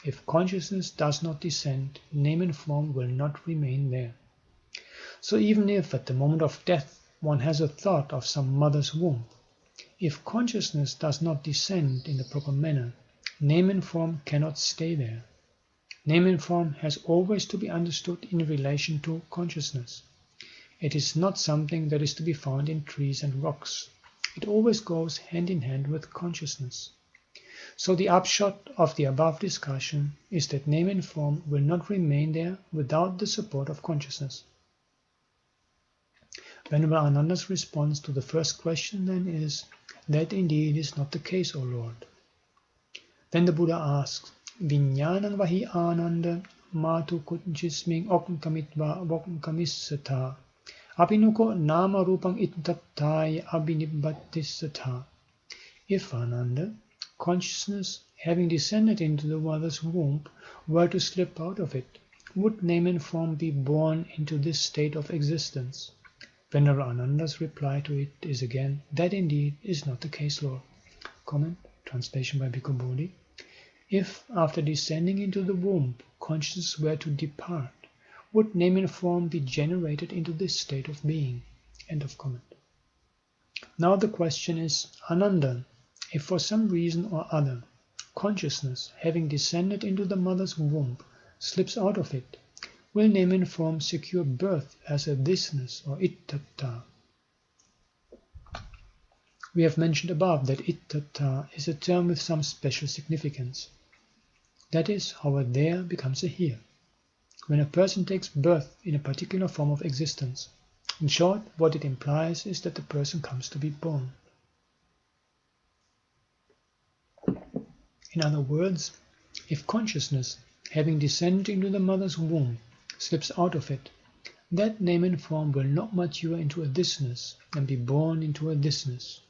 If consciousness does not descend, name and form will not remain there. So even if at the moment of death one has a thought of some mother's womb, if consciousness does not descend in the proper manner, name and form cannot stay there. Name and form has always to be understood in relation to consciousness. It is not something that is to be found in trees and rocks. It always goes hand in hand with consciousness. So the upshot of the above discussion is that name and form will not remain there without the support of consciousness. Venerable Ananda's response to the first question then is, that indeed is not the case, O Lord. Then the Buddha asks, Viññānam vahi ānanda mātu kuchisming okkamitva vokkamissatha apinuko nama rupang ittattaya abhinibbattisatha. If, Ananda, consciousness, having descended into the mother's womb, were to slip out of it, would name and form be born into this state of existence? Venerable Ananda's reply to it is again, that indeed is not the case, Lord. Comment, translation by Bhikkhu Bodhi. If, after descending into the womb, consciousness were to depart, would name and form be generated into this state of being? End of comment. Now the question is, Ananda, if for some reason or other, consciousness, having descended into the mother's womb, slips out of it, will name and form secure birth as a thisness or ittata? We have mentioned above that ittata is a term with some special significance. That is, how a there becomes a here, when a person takes birth in a particular form of existence. In short, what it implies is that the person comes to be born. In other words, if consciousness, having descended into the mother's womb, slips out of it, that name and form will not mature into a thisness and be born into a thisness.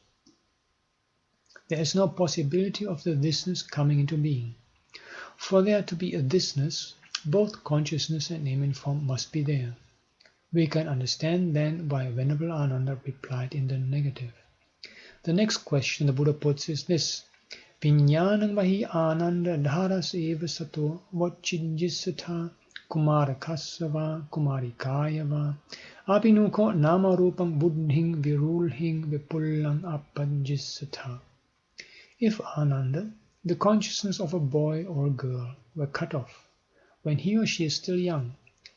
There is no possibility of the thisness coming into being. For there to be a thisness, both consciousness and name and form must be there. We can understand then why Venerable Ananda replied in the negative. The next question the Buddha puts is this: Viññāṇaṁ vahi ānanda dharas eva sato vachijjisatha kumarakasava kumarikayava apinuko nama rupam buddhing virulhing vipullang apajjisatha. If Ananda, the consciousness of a boy or a girl, were cut off, when he or she is still young,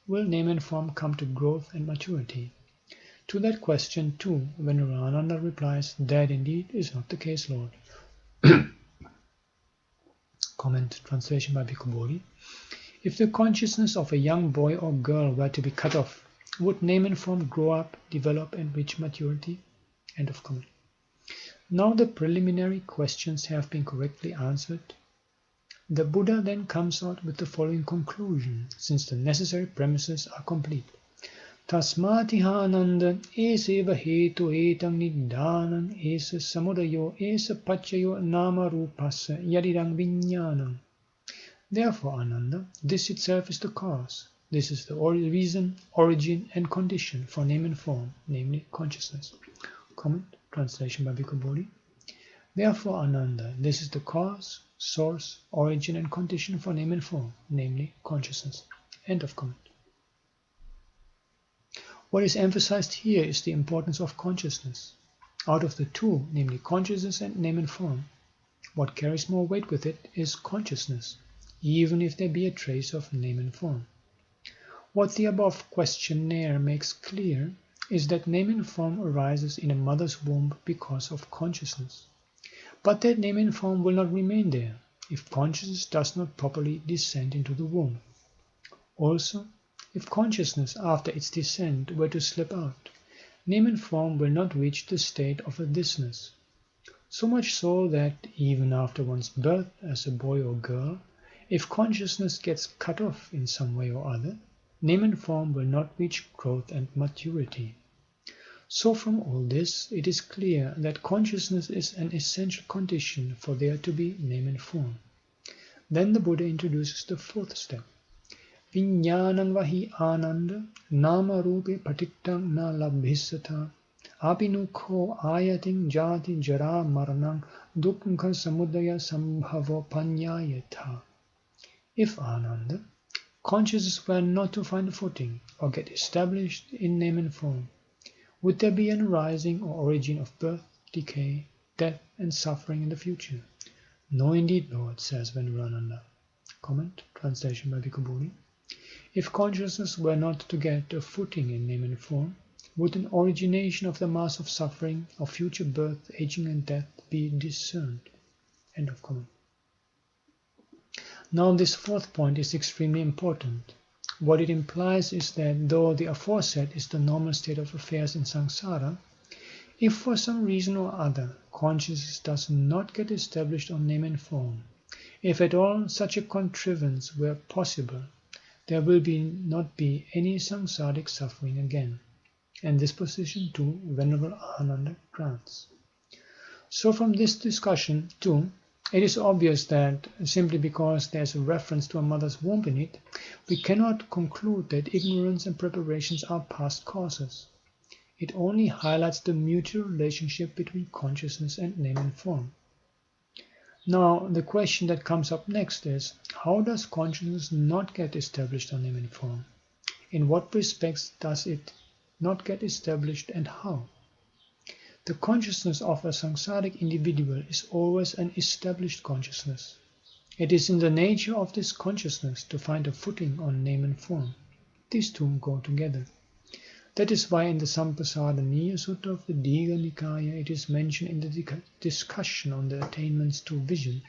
will name and form come to growth and maturity? To that question too, Venerable Ananda replies, that indeed is not the case, Lord. Comment, translation by Bhikkhu Bodhi. If the consciousness of a young boy or girl were to be cut off, would name and form grow up, develop, and reach maturity? End of comment. Now the preliminary questions have been correctly answered. The Buddha then comes out with the following conclusion, since the necessary premises are complete. Tasmatiha Ananda eseva hetu etang niddānaṁ esa samudayo esa paccaya nama rupassa yadidang viññānaṁ. Therefore, Ananda, this itself is the cause. This is the reason, origin, and condition for name and form, namely consciousness. Comment, translation by Bhikkhu Bodhi. Therefore, Ananda, this is the cause, source, origin, and condition for name and form, namely consciousness. End of comment. What is emphasized here is the importance of consciousness. Out of the two, namely consciousness and name and form, what carries more weight with it is consciousness, even if there be a trace of name and form. What the above questionnaire makes clear is that name and form arises in a mother's womb because of consciousness. But that name and form will not remain there if consciousness does not properly descend into the womb. Also, if consciousness after its descent were to slip out, name and form will not reach the state of a thisness. So much so that, even after one's birth as a boy or girl, if consciousness gets cut off in some way or other, name and form will not reach growth and maturity. So from all this, it is clear that consciousness is an essential condition for there to be name and form. Then the Buddha introduces the fourth step. Viññāṇaṁ vahi ānanda nama rupe patittang na labhisata apinukho ayating jati jara maranang dukkha samudaya sambhavo panyayatha. If Ananda, consciousness were not to find footing or get established in name and form, would there be an arising or origin of birth, decay, death, and suffering in the future? No, indeed, Lord, says Venerable Ananda. Comment, translation by Bhikkhu Bodhi. If consciousness were not to get a footing in name and form, would an origination of the mass of suffering, of future birth, aging, and death be discerned? End of comment. Now this fourth point is extremely important. What it implies is that though the aforesaid is the normal state of affairs in samsara, if for some reason or other consciousness does not get established on name and form, if at all such a contrivance were possible, there will not be any samsaric suffering again, and this position too Venerable Ananda grants. So from this discussion too, it is obvious that simply because there is a reference to a mother's womb in it, we cannot conclude that ignorance and preparations are past causes. It only highlights the mutual relationship between consciousness and name and form. Now, the question that comes up next is, how does consciousness not get established on name and form? In what respects does it not get established, and how? The consciousness of a samsaric individual is always an established consciousness. It is in the nature of this consciousness to find a footing on name and form. These two go together. That is why in the Sampasadaniya Sutta of the Digha Nikaya it is mentioned in the discussion on the attainments to vision,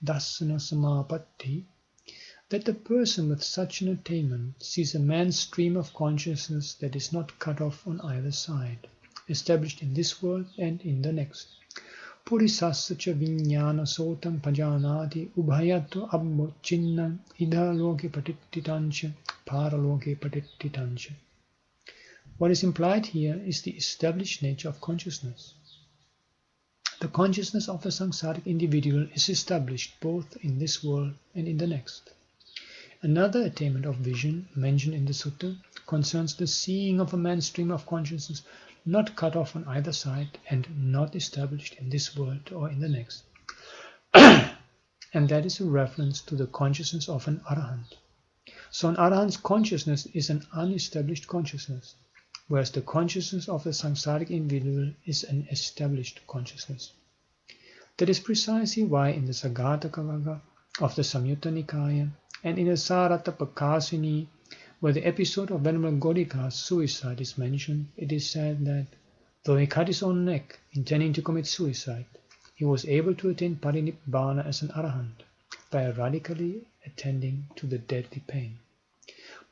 Dassana Samapatti, that the person with such an attainment sees a man's stream of consciousness that is not cut off on either side, established in this world and in the next. Purisassa cha viññāna sotam pajanati ubhayato abbochinnam idhaloke patittitancha paraloke patittitancha. What is implied here is the established nature of consciousness. The consciousness of a samsaric individual is established both in this world and in the next. Another attainment of vision mentioned in the sutta concerns the seeing of a man's stream of consciousness not cut off on either side and not established in this world or in the next. And that is a reference to the consciousness of an arahant. So an arahant's consciousness is an unestablished consciousness, whereas the consciousness of the samsaric individual is an established consciousness. That is precisely why in the Sagataka of the Samyutta Nikaya and in the Saratapakasini, where the episode of Venerable Godika's suicide is mentioned, it is said that, though he cut his own neck intending to commit suicide, he was able to attain Parinibbāna as an arahant by radically attending to the deadly pain.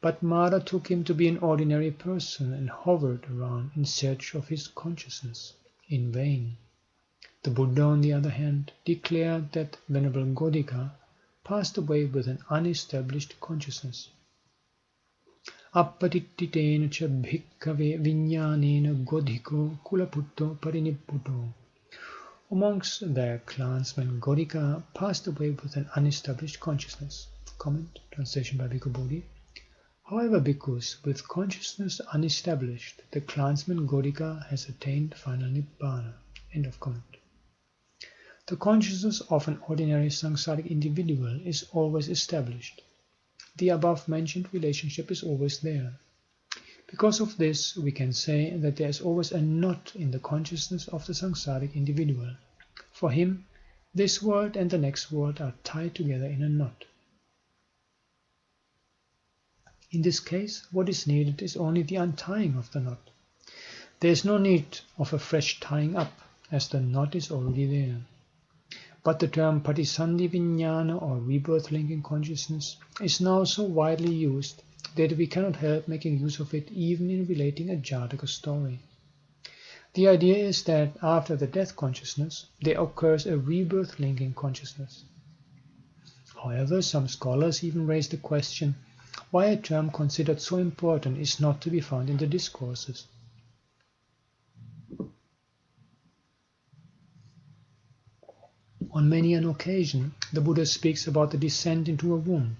But Mara took him to be an ordinary person and hovered around in search of his consciousness, in vain. The Buddha, on the other hand, declared that Venerable Godika passed away with an unestablished consciousness. Appatittitena cha bhikkave viññānena godhiko kulaputto parinibbuto. Amongst their clansmen, Godika passed away with an unestablished consciousness. Comment, translation by Bhikkhu Bodhi. However, bhikkhus, with consciousness unestablished, the clansman Godika has attained final Nibbāna. End of comment. The consciousness of an ordinary samsaric individual is always established. The above-mentioned relationship is always there. Because of this, we can say that there is always a knot in the consciousness of the samsaric individual. For him, this world and the next world are tied together in a knot. In this case, what is needed is only the untying of the knot. There is no need of a fresh tying up, as the knot is already there. But the term patisandhi viññāna, or rebirth-linking consciousness, is now so widely used that we cannot help making use of it even in relating a Jataka story. The idea is that after the death consciousness, there occurs a rebirth-linking consciousness. However, some scholars even raise the question why a term considered so important is not to be found in the discourses. On many an occasion, the Buddha speaks about the descent into a womb,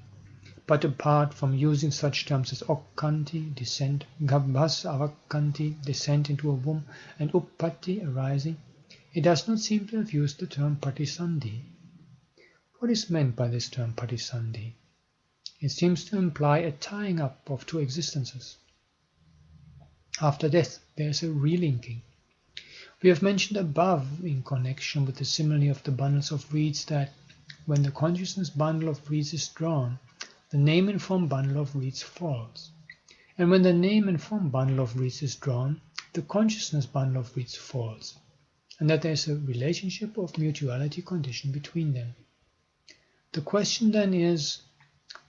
but apart from using such terms as okkanti, descent, gabbhas avakkanti, descent into a womb, and uppatti, arising, he does not seem to have used the term patisandhi. What is meant by this term patisandhi? It seems to imply a tying up of two existences. After death, there is a relinking. We have mentioned above, in connection with the simile of the bundles of reeds, that when the consciousness bundle of reeds is drawn, the name and form bundle of reeds falls. And when the name and form bundle of reeds is drawn, the consciousness bundle of reeds falls, and that there is a relationship of mutuality condition between them. The question then is,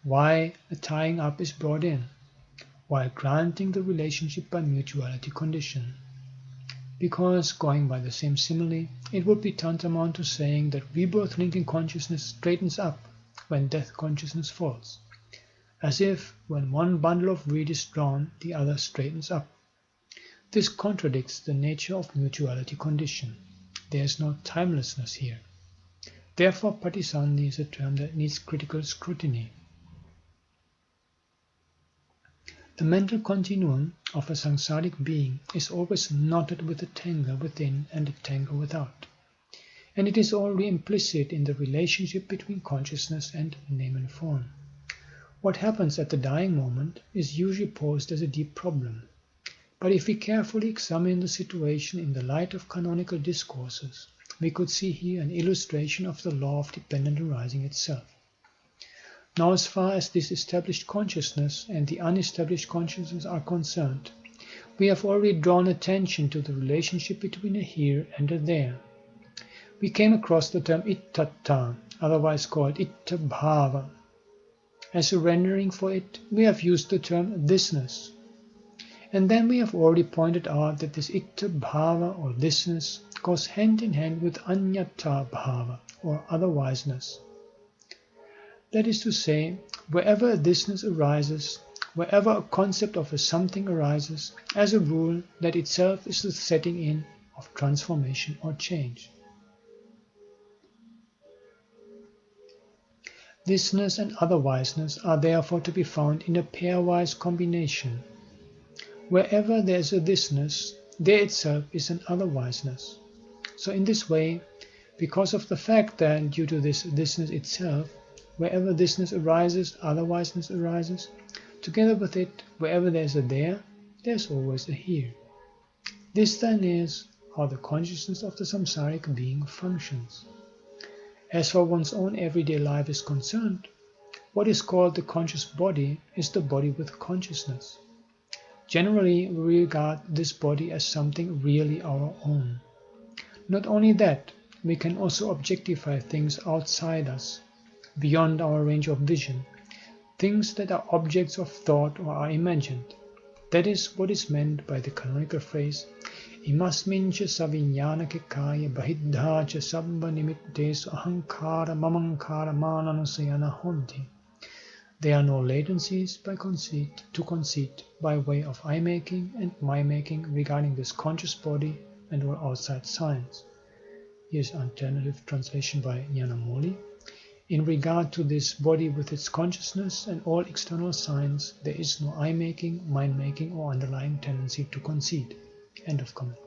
why a tying up is brought in, while granting the relationship by mutuality condition? Because, going by the same simile, it would be tantamount to saying that rebirth-linking consciousness straightens up when death consciousness falls, as if when one bundle of reed is drawn, the other straightens up. This contradicts the nature of mutuality condition. There is no timelessness here. Therefore, patisandhi is a term that needs critical scrutiny. The mental continuum of a samsaric being is always knotted with a tangle within and a tangle without. and it is already implicit in the relationship between consciousness and name and form. What happens at the dying moment is usually posed as a deep problem, but if we carefully examine the situation in the light of canonical discourses, we could see here an illustration of the law of dependent arising itself. Now, as far as this established consciousness and the unestablished consciousness are concerned, we have already drawn attention to the relationship between a here and a there. We came across the term ittata, otherwise called ittabhava. As a rendering for it, we have used the term thisness. And then we have already pointed out that this ittabhava or thisness goes hand in hand with anyata bhava or otherwiseness. That is to say, wherever a thisness arises, wherever a concept of a something arises, as a rule, that itself is the setting in of transformation or change. Thisness and otherwiseness are therefore to be found in a pairwise combination. Wherever there is a thisness, there itself is an otherwiseness. So in this way, because of the fact that due to this thisness itself, wherever thisness arises, otherwiseness arises, together with it, wherever there is a there, there's always a here. This then is how the consciousness of the samsaric being functions. As for one's own everyday life is concerned, what is called the conscious body is the body with consciousness. Generally, we regard this body as something really our own. Not only that, we can also objectify things outside us, beyond our range of vision, things that are objects of thought or are imagined. That is what is meant by the canonical phrase imasmincha saviññāna kaya bahiddhacha sabba nimittesu ahankara mamankara mananusayana honti. There are no latencies to conceit by way of I-making and my-making regarding this conscious body and all outside signs. Here's an alternative translation by Ñāṇananda. In regard to this body with its consciousness and all external signs, there is no I-making, mind-making or underlying tendency to conceit. End of comment.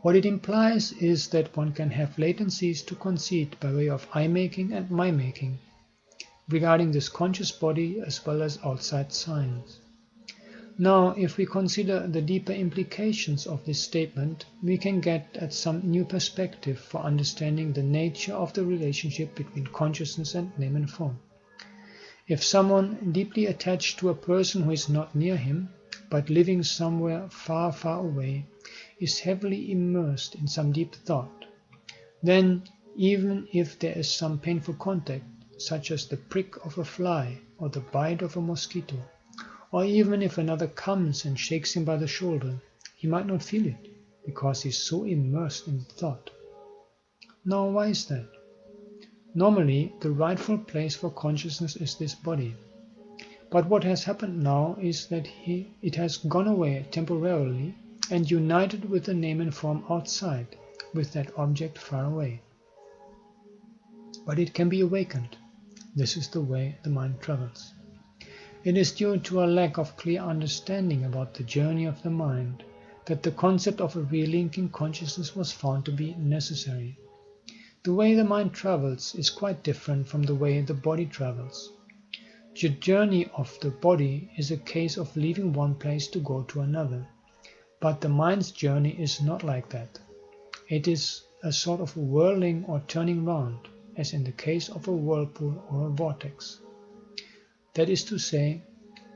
What it implies is that one can have latencies to conceit by way of I-making and my-making regarding this conscious body as well as outside signs. Now, if we consider the deeper implications of this statement, we can get at some new perspective for understanding the nature of the relationship between consciousness and name and form. If someone deeply attached to a person who is not near him, but living somewhere far, far away, is heavily immersed in some deep thought, then even if there is some painful contact, such as the prick of a fly or the bite of a mosquito, or even if another comes and shakes him by the shoulder, he might not feel it, because he is so immersed in thought. Now, why is that? Normally, the rightful place for consciousness is this body. But what has happened now is that it has gone away temporarily and united with the name and form outside, with that object far away. But it can be awakened. This is the way the mind travels. It is due to a lack of clear understanding about the journey of the mind that the concept of a relinking consciousness was found to be necessary. The way the mind travels is quite different from the way the body travels. The journey of the body is a case of leaving one place to go to another, but the mind's journey is not like that. It is a sort of whirling or turning round, as in the case of a whirlpool or a vortex. That is to say,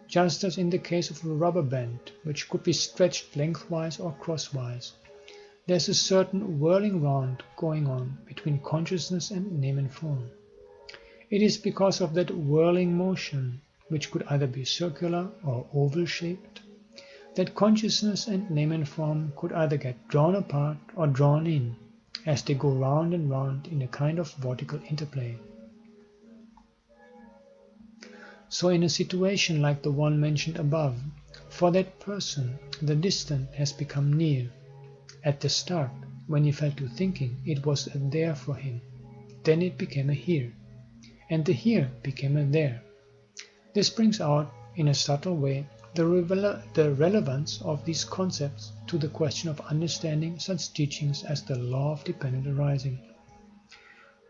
just as in the case of a rubber band, which could be stretched lengthwise or crosswise, there's a certain whirling round going on between consciousness and name and form. It is because of that whirling motion, which could either be circular or oval-shaped, that consciousness and name and form could either get drawn apart or drawn in, as they go round and round in a kind of vertical interplay. So in a situation like the one mentioned above, for that person, the distant has become near. At the start, when he fell to thinking, it was a there for him. Then it became a here, and the here became a there. This brings out, in a subtle way, the relevance of these concepts to the question of understanding such teachings as the law of dependent arising.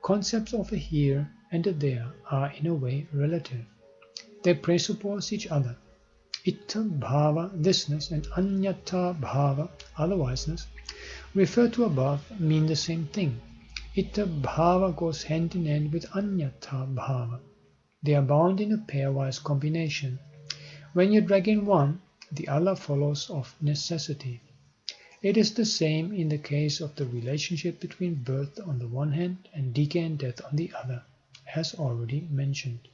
Concepts of a here and a there are in a way relative. They presuppose each other. Itta bhava, thisness, and anyata bhava, otherwiseness, referred to above, mean the same thing. Itta bhava goes hand in hand with anyata bhava. They are bound in a pairwise combination. When you drag in one, the other follows of necessity. It is the same in the case of the relationship between birth on the one hand and decay and death on the other, as already mentioned.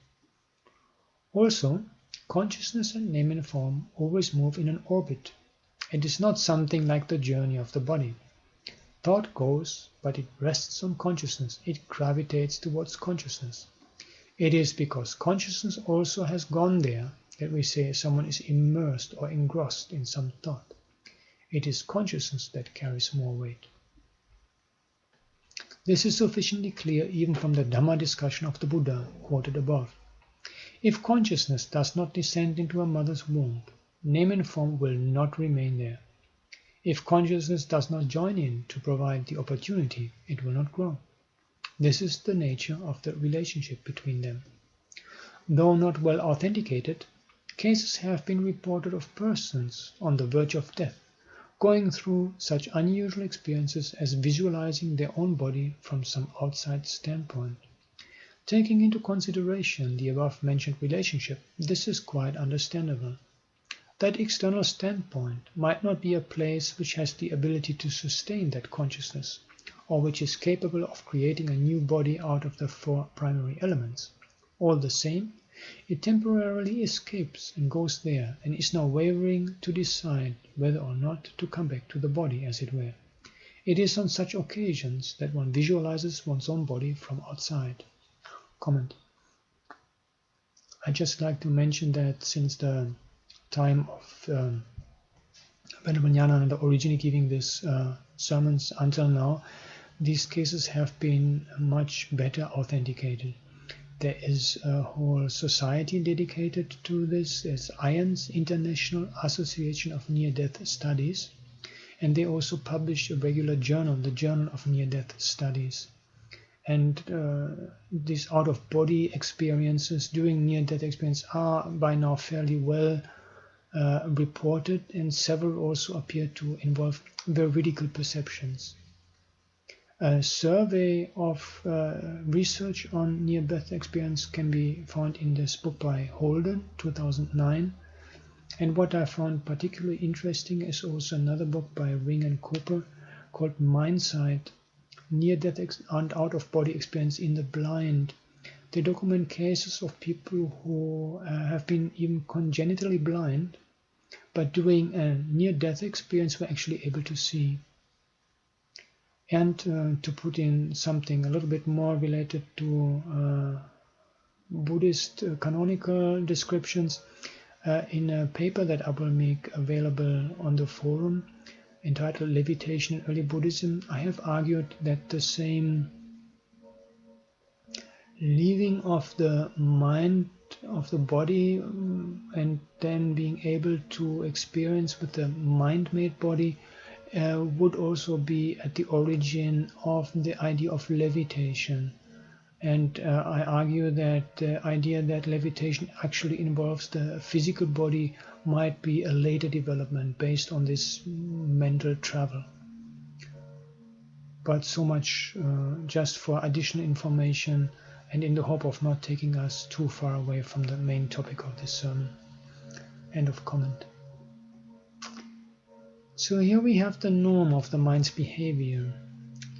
Also, consciousness and name and form always move in an orbit. It is not something like the journey of the body. Thought goes, but it rests on consciousness. It gravitates towards consciousness. It is because consciousness also has gone there that we say someone is immersed or engrossed in some thought. It is consciousness that carries more weight. This is sufficiently clear even from the Dhamma discussion of the Buddha quoted above. If consciousness does not descend into a mother's womb, name and form will not remain there. If consciousness does not join in to provide the opportunity, it will not grow. This is the nature of the relationship between them. Though not well authenticated, cases have been reported of persons on the verge of death, going through such unusual experiences as visualizing their own body from some outside standpoint. Taking into consideration the above-mentioned relationship, this is quite understandable. That external standpoint might not be a place which has the ability to sustain that consciousness, or which is capable of creating a new body out of the four primary elements. All the same, it temporarily escapes and goes there, and is now wavering to decide whether or not to come back to the body, as it were. It is on such occasions that one visualizes one's own body from outside. Comment. I'd just like to mention that since the time of Venerable Ñāṇananda originally giving these sermons until now, these cases have been much better authenticated. There is a whole society dedicated to this. It's IANS, International Association of Near-Death Studies, and they also publish a regular journal, the Journal of Near-Death Studies. And these out-of-body experiences during near-death experience are by now fairly well reported, and several also appear to involve veridical perceptions. A survey of research on near-death experience can be found in this book by Holden, 2009. And what I found particularly interesting is also another book by Ring and Cooper called Mindsight, Near-Death and Out-of-Body Experience in the Blind. They document cases of people who have been even congenitally blind, but during a near-death experience were actually able to see. And to put in something a little bit more related to Buddhist canonical descriptions, in a paper that I will make available on the forum entitled Levitation in Early Buddhism, I have argued that the same leaving of the mind of the body and then being able to experience with the mind-made body would also be at the origin of the idea of levitation. And I argue that the idea that levitation actually involves the physical body might be a later development based on this mental travel. But so much just for additional information and in the hope of not taking us too far away from the main topic of this sermon. End of comment. So here we have the norm of the mind's behavior.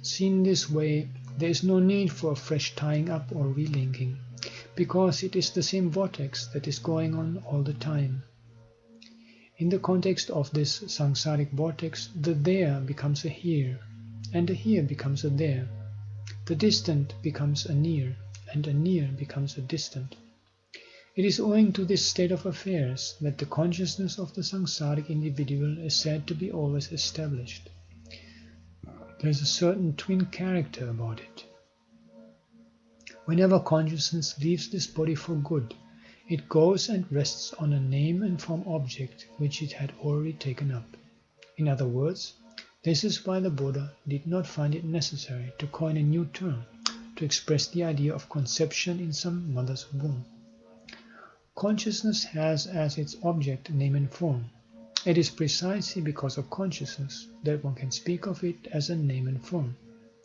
Seen this way, there is no need for a fresh tying up or relinking, because it is the same vortex that is going on all the time. In the context of this samsaric vortex, the there becomes a here, and a here becomes a there. The distant becomes a near, and a near becomes a distant. It is owing to this state of affairs that the consciousness of the samsaric individual is said to be always established. There is a certain twin character about it. Whenever consciousness leaves this body for good, It goes and rests on a name and form object which it had already taken up. In other words, this is why the Buddha did not find it necessary to coin a new term to express the idea of conception in some mother's womb. Consciousness has as its object name and form. It is precisely because of consciousness that one can speak of it as a name and form.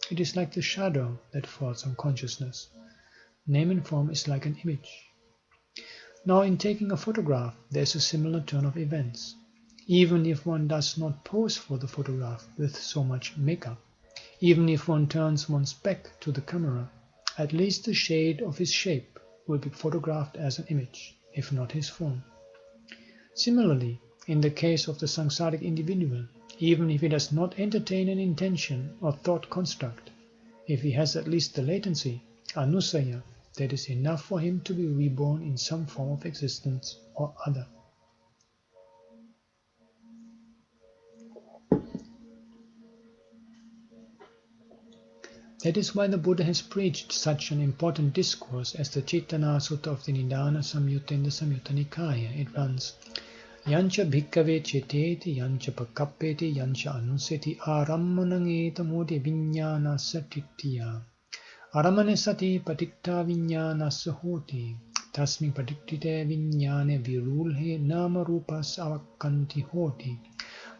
It is like the shadow that falls on consciousness. Name and form is like an image. Now, in taking a photograph, there is a similar turn of events. Even if one does not pose for the photograph with so much makeup, even if one turns one's back to the camera, at least the shade of his shape will be photographed as an image, if not his form. Similarly, in the case of the samsaric individual, even if he does not entertain an intention or thought construct, if he has at least the latency, anusaya, that is enough for him to be reborn in some form of existence or other. That is why the Buddha has preached such an important discourse as the Cittana Sutta of the Nibbāna Samyutta in the Samyutta Nikaya. It runs, Yancha bhikkave ceteti, yancha pakappeti, yancha anuseti, arammanang etamodi viññānassa tittiya. Aramane sati patikta viññānassa hoti. Tasmin patiktite viññāne virulhe nama rupas avakkanti hoti.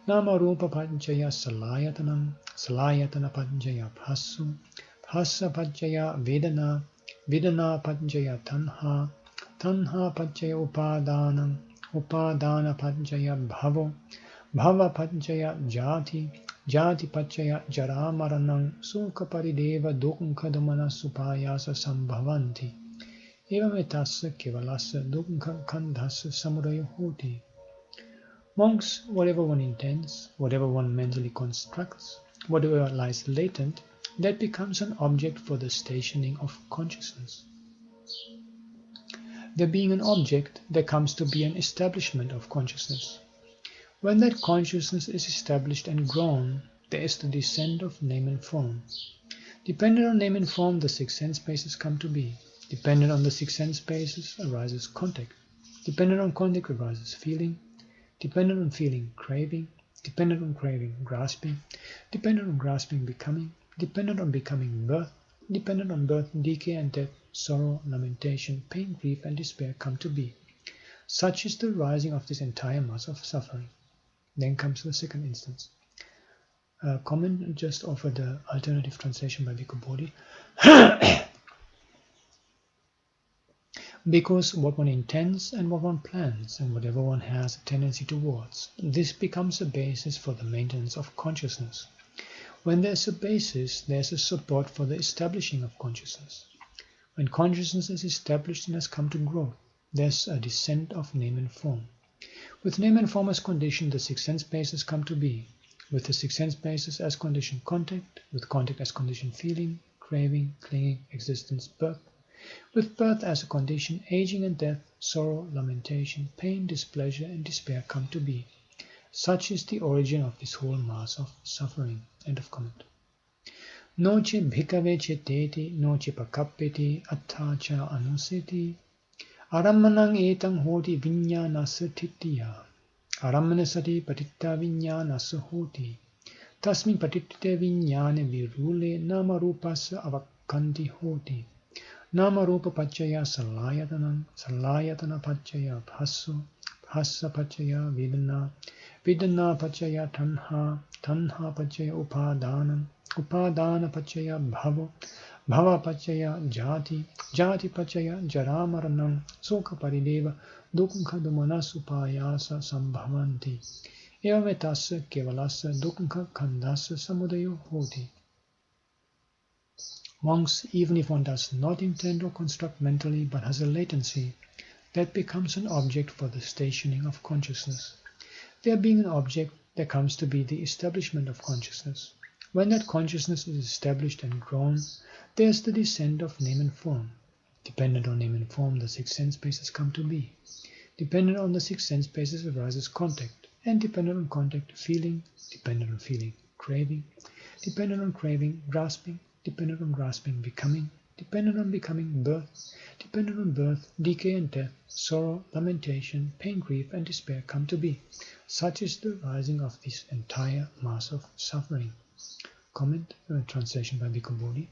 Nama rupa pañcaya salayatanam, salayatana pañcaya bhassu, bhassa pañcaya vedana, vedana pañcaya tanha, tanha pañcaya upadanam, upadana pañcaya bhavo, bhava pañcaya jati, jati pañcaya jaramaranam, sukha parideva dukkha damana supayasa sambhavanti. Evametasya kevalasa dukkha khandhasya samudaya hoti. Monks, whatever one intends, whatever one mentally constructs, whatever lies latent, that becomes an object for the stationing of consciousness. There being an object, there comes to be an establishment of consciousness. When that consciousness is established and grown, there is the descent of name and form. Dependent on name and form, the six sense spaces come to be. Dependent on the six sense spaces arises contact. Dependent on contact arises feeling. Dependent on feeling, craving. Dependent on craving, grasping. Dependent on grasping, becoming. Dependent on becoming, birth. Dependent on birth, decay and death, sorrow, lamentation, pain, grief and despair come to be. Such is the rising of this entire mass of suffering. Then comes the second instance. Comment just offered the alternative translation by Bhikkhu Bodhi. Because what one intends and what one plans and whatever one has a tendency towards, this becomes a basis for the maintenance of consciousness. When there's a basis, there's a support for the establishing of consciousness. When consciousness is established and has come to growth, there's a descent of name and form. With name and form as condition, the six sense bases come to be. With the six sense bases as condition, contact. With contact as condition, feeling, craving, clinging, existence, birth. With birth as a condition, aging and death, sorrow, lamentation, pain, displeasure and despair come to be. Such is the origin of this whole mass of suffering. End of comment. Noce bhikkhave ceteti, noce pakappeti, attacha anuseti. Arammanang etang hoti viññānassa tittiya. Arammana sati patitta viññānassa hoti. Tasmin patitte viññāne virule nama rupassa avakkanti hoti. Nama rupa paccaya salayatanam, salayatana paccaya bhassu, bhassa paccaya vedana, vedana paccaya tanha, tanha paccaya upadanam, upadana paccaya bhavo, bhava paccaya jati, jati paccaya jaramaranam, sukha parideva dukkha damana supayasa sambhavanti. Evametasya kevalasa dukkha khandhasya samudayo hoti. Monks, even if one does not intend or construct mentally but has a latency, that becomes an object for the stationing of consciousness. There being an object, there comes to be the establishment of consciousness. When that consciousness is established and grown, there is the descent of name and form. Dependent on name and form, the six sense bases come to be. Dependent on the six sense bases arises contact, and dependent on contact, feeling. Dependent on feeling, craving. Dependent on craving, grasping. Dependent on grasping, becoming. dependent on becoming, birth, dependent on birth, decay and death, sorrow, lamentation, pain, grief, and despair come to be. Such is the rising of this entire mass of suffering. Comment, translation by Bhikkhu Bodhi.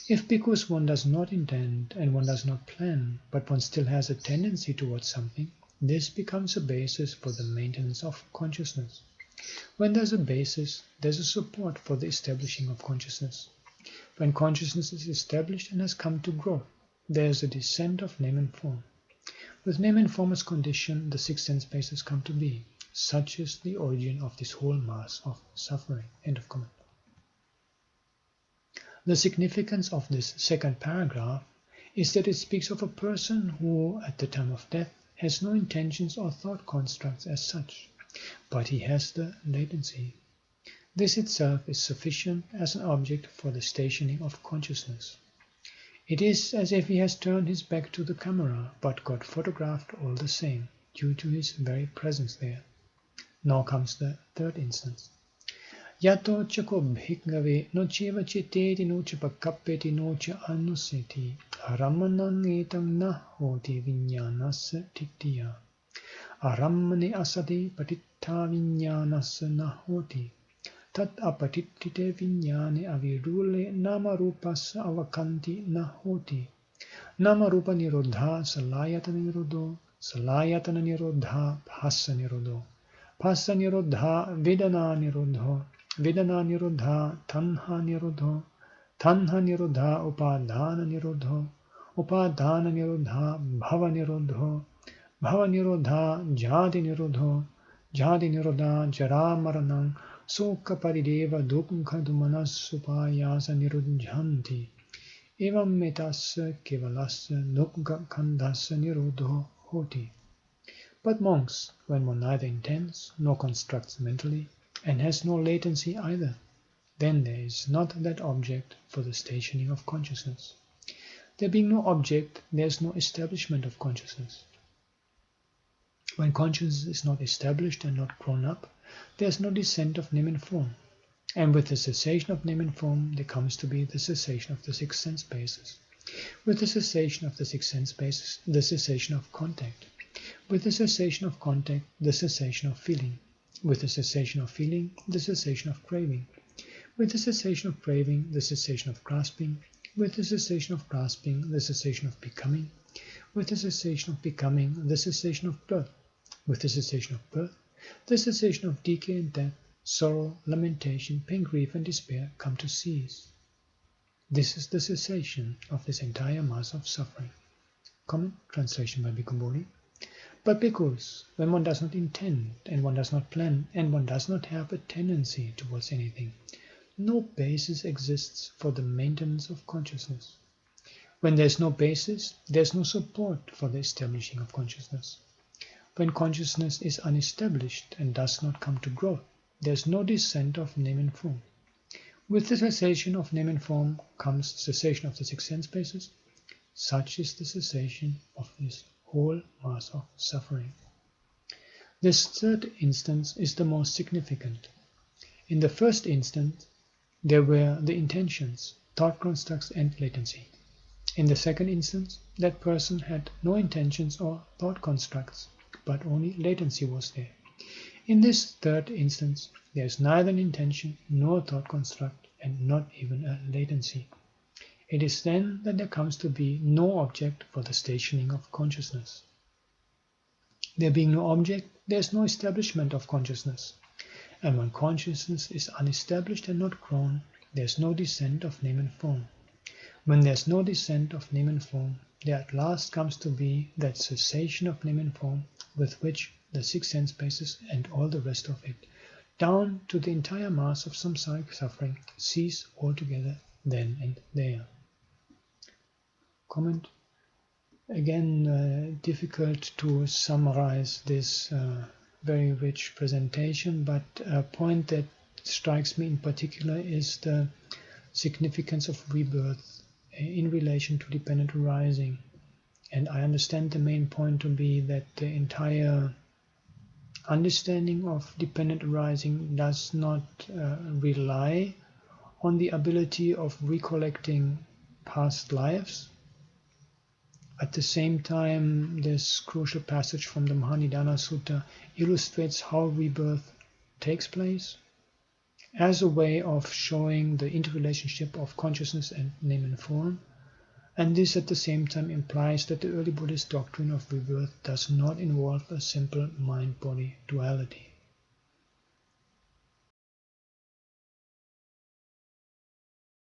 If, because one does not intend and one does not plan, but one still has a tendency towards something, this becomes a basis for the maintenance of consciousness. When there's a basis, there's a support for the establishing of consciousness. When consciousness is established and has come to growth, there is a descent of name and form. With name and form as condition, the six sense bases come to be. Such is the origin of this whole mass of suffering. End of comment. The significance of this second paragraph is that it speaks of a person who, at the time of death, has no intentions or thought constructs as such, but he has the latency. This itself is sufficient as an object for the stationing of consciousness. It is as if he has turned his back to the camera, but got photographed all the same, due to his very presence there. Now comes the third instance. Yato chako bhikkhave no cheva chiteti no cha pakappeti no cha anuseti aramanang etam na hoti viññānasya tittiya aramane asati patitta viññānasya na hoti tat apatittite viññāne avirule namarupasya avakanti na hoti namarupa nirodha salayatana nirodha phassa nirodha vedana nirodho Vedana nirodha, tanha nirodho, tanha nirodha, upadhana nirodho, upadhana nirodha, bhava nirodho, bhava nirodha, jadi nirodho, jadi nirodha, jara maranam, soka parideva dukkha dumanasupayasa nirodhyanti, evam metasya kevalasya dukkha khandasya nirodho hoti. But monks, when one neither intends nor constructs mentally, and has no latency either, then there is not that object for the stationing of consciousness. There being no object, there is no establishment of consciousness. When consciousness is not established and not grown up, there is no descent of name and form. And with the cessation of name and form, there comes to be the cessation of the six sense bases. With the cessation of the six sense bases, the cessation of contact. With the cessation of contact, the cessation of feeling. With the cessation of feeling, the cessation of craving. With the cessation of craving, the cessation of grasping. With the cessation of grasping, the cessation of becoming. With the cessation of becoming, the cessation of birth. With the cessation of birth, the cessation of decay and death, sorrow, lamentation, pain, grief, and despair come to cease. This is the cessation of this entire mass of suffering. Comment, translation by Bhikkhu Bodhi. But because when one does not intend, and one does not plan, and one does not have a tendency towards anything, no basis exists for the maintenance of consciousness. When there is no basis, there is no support for the establishing of consciousness. When consciousness is unestablished and does not come to growth, there is no descent of name and form. With the cessation of name and form comes cessation of the six sense bases. Such is the cessation of this whole mass of suffering. This third instance is the most significant. In the first instance, there were the intentions, thought constructs, and latency. In the second instance, that person had no intentions or thought constructs, but only latency was there. In this third instance, there is neither an intention nor a thought construct, and not even a latency. It is then that there comes to be no object for the stationing of consciousness. There being no object, there is no establishment of consciousness. And when consciousness is unestablished and not grown, there is no descent of name and form. When there is no descent of name and form, there at last comes to be that cessation of name and form with which the six sense bases and all the rest of it, down to the entire mass of samsaric suffering, cease altogether then and there. Comment. Again, difficult to summarize this very rich presentation, but a point that strikes me in particular is the significance of rebirth in relation to dependent arising. And I understand the main point to be that the entire understanding of dependent arising does not rely on the ability of recollecting past lives. At the same time, this crucial passage from the Mahanidana Sutta illustrates how rebirth takes place as a way of showing the interrelationship of consciousness and name and form, and this at the same time implies that the early Buddhist doctrine of rebirth does not involve a simple mind-body duality.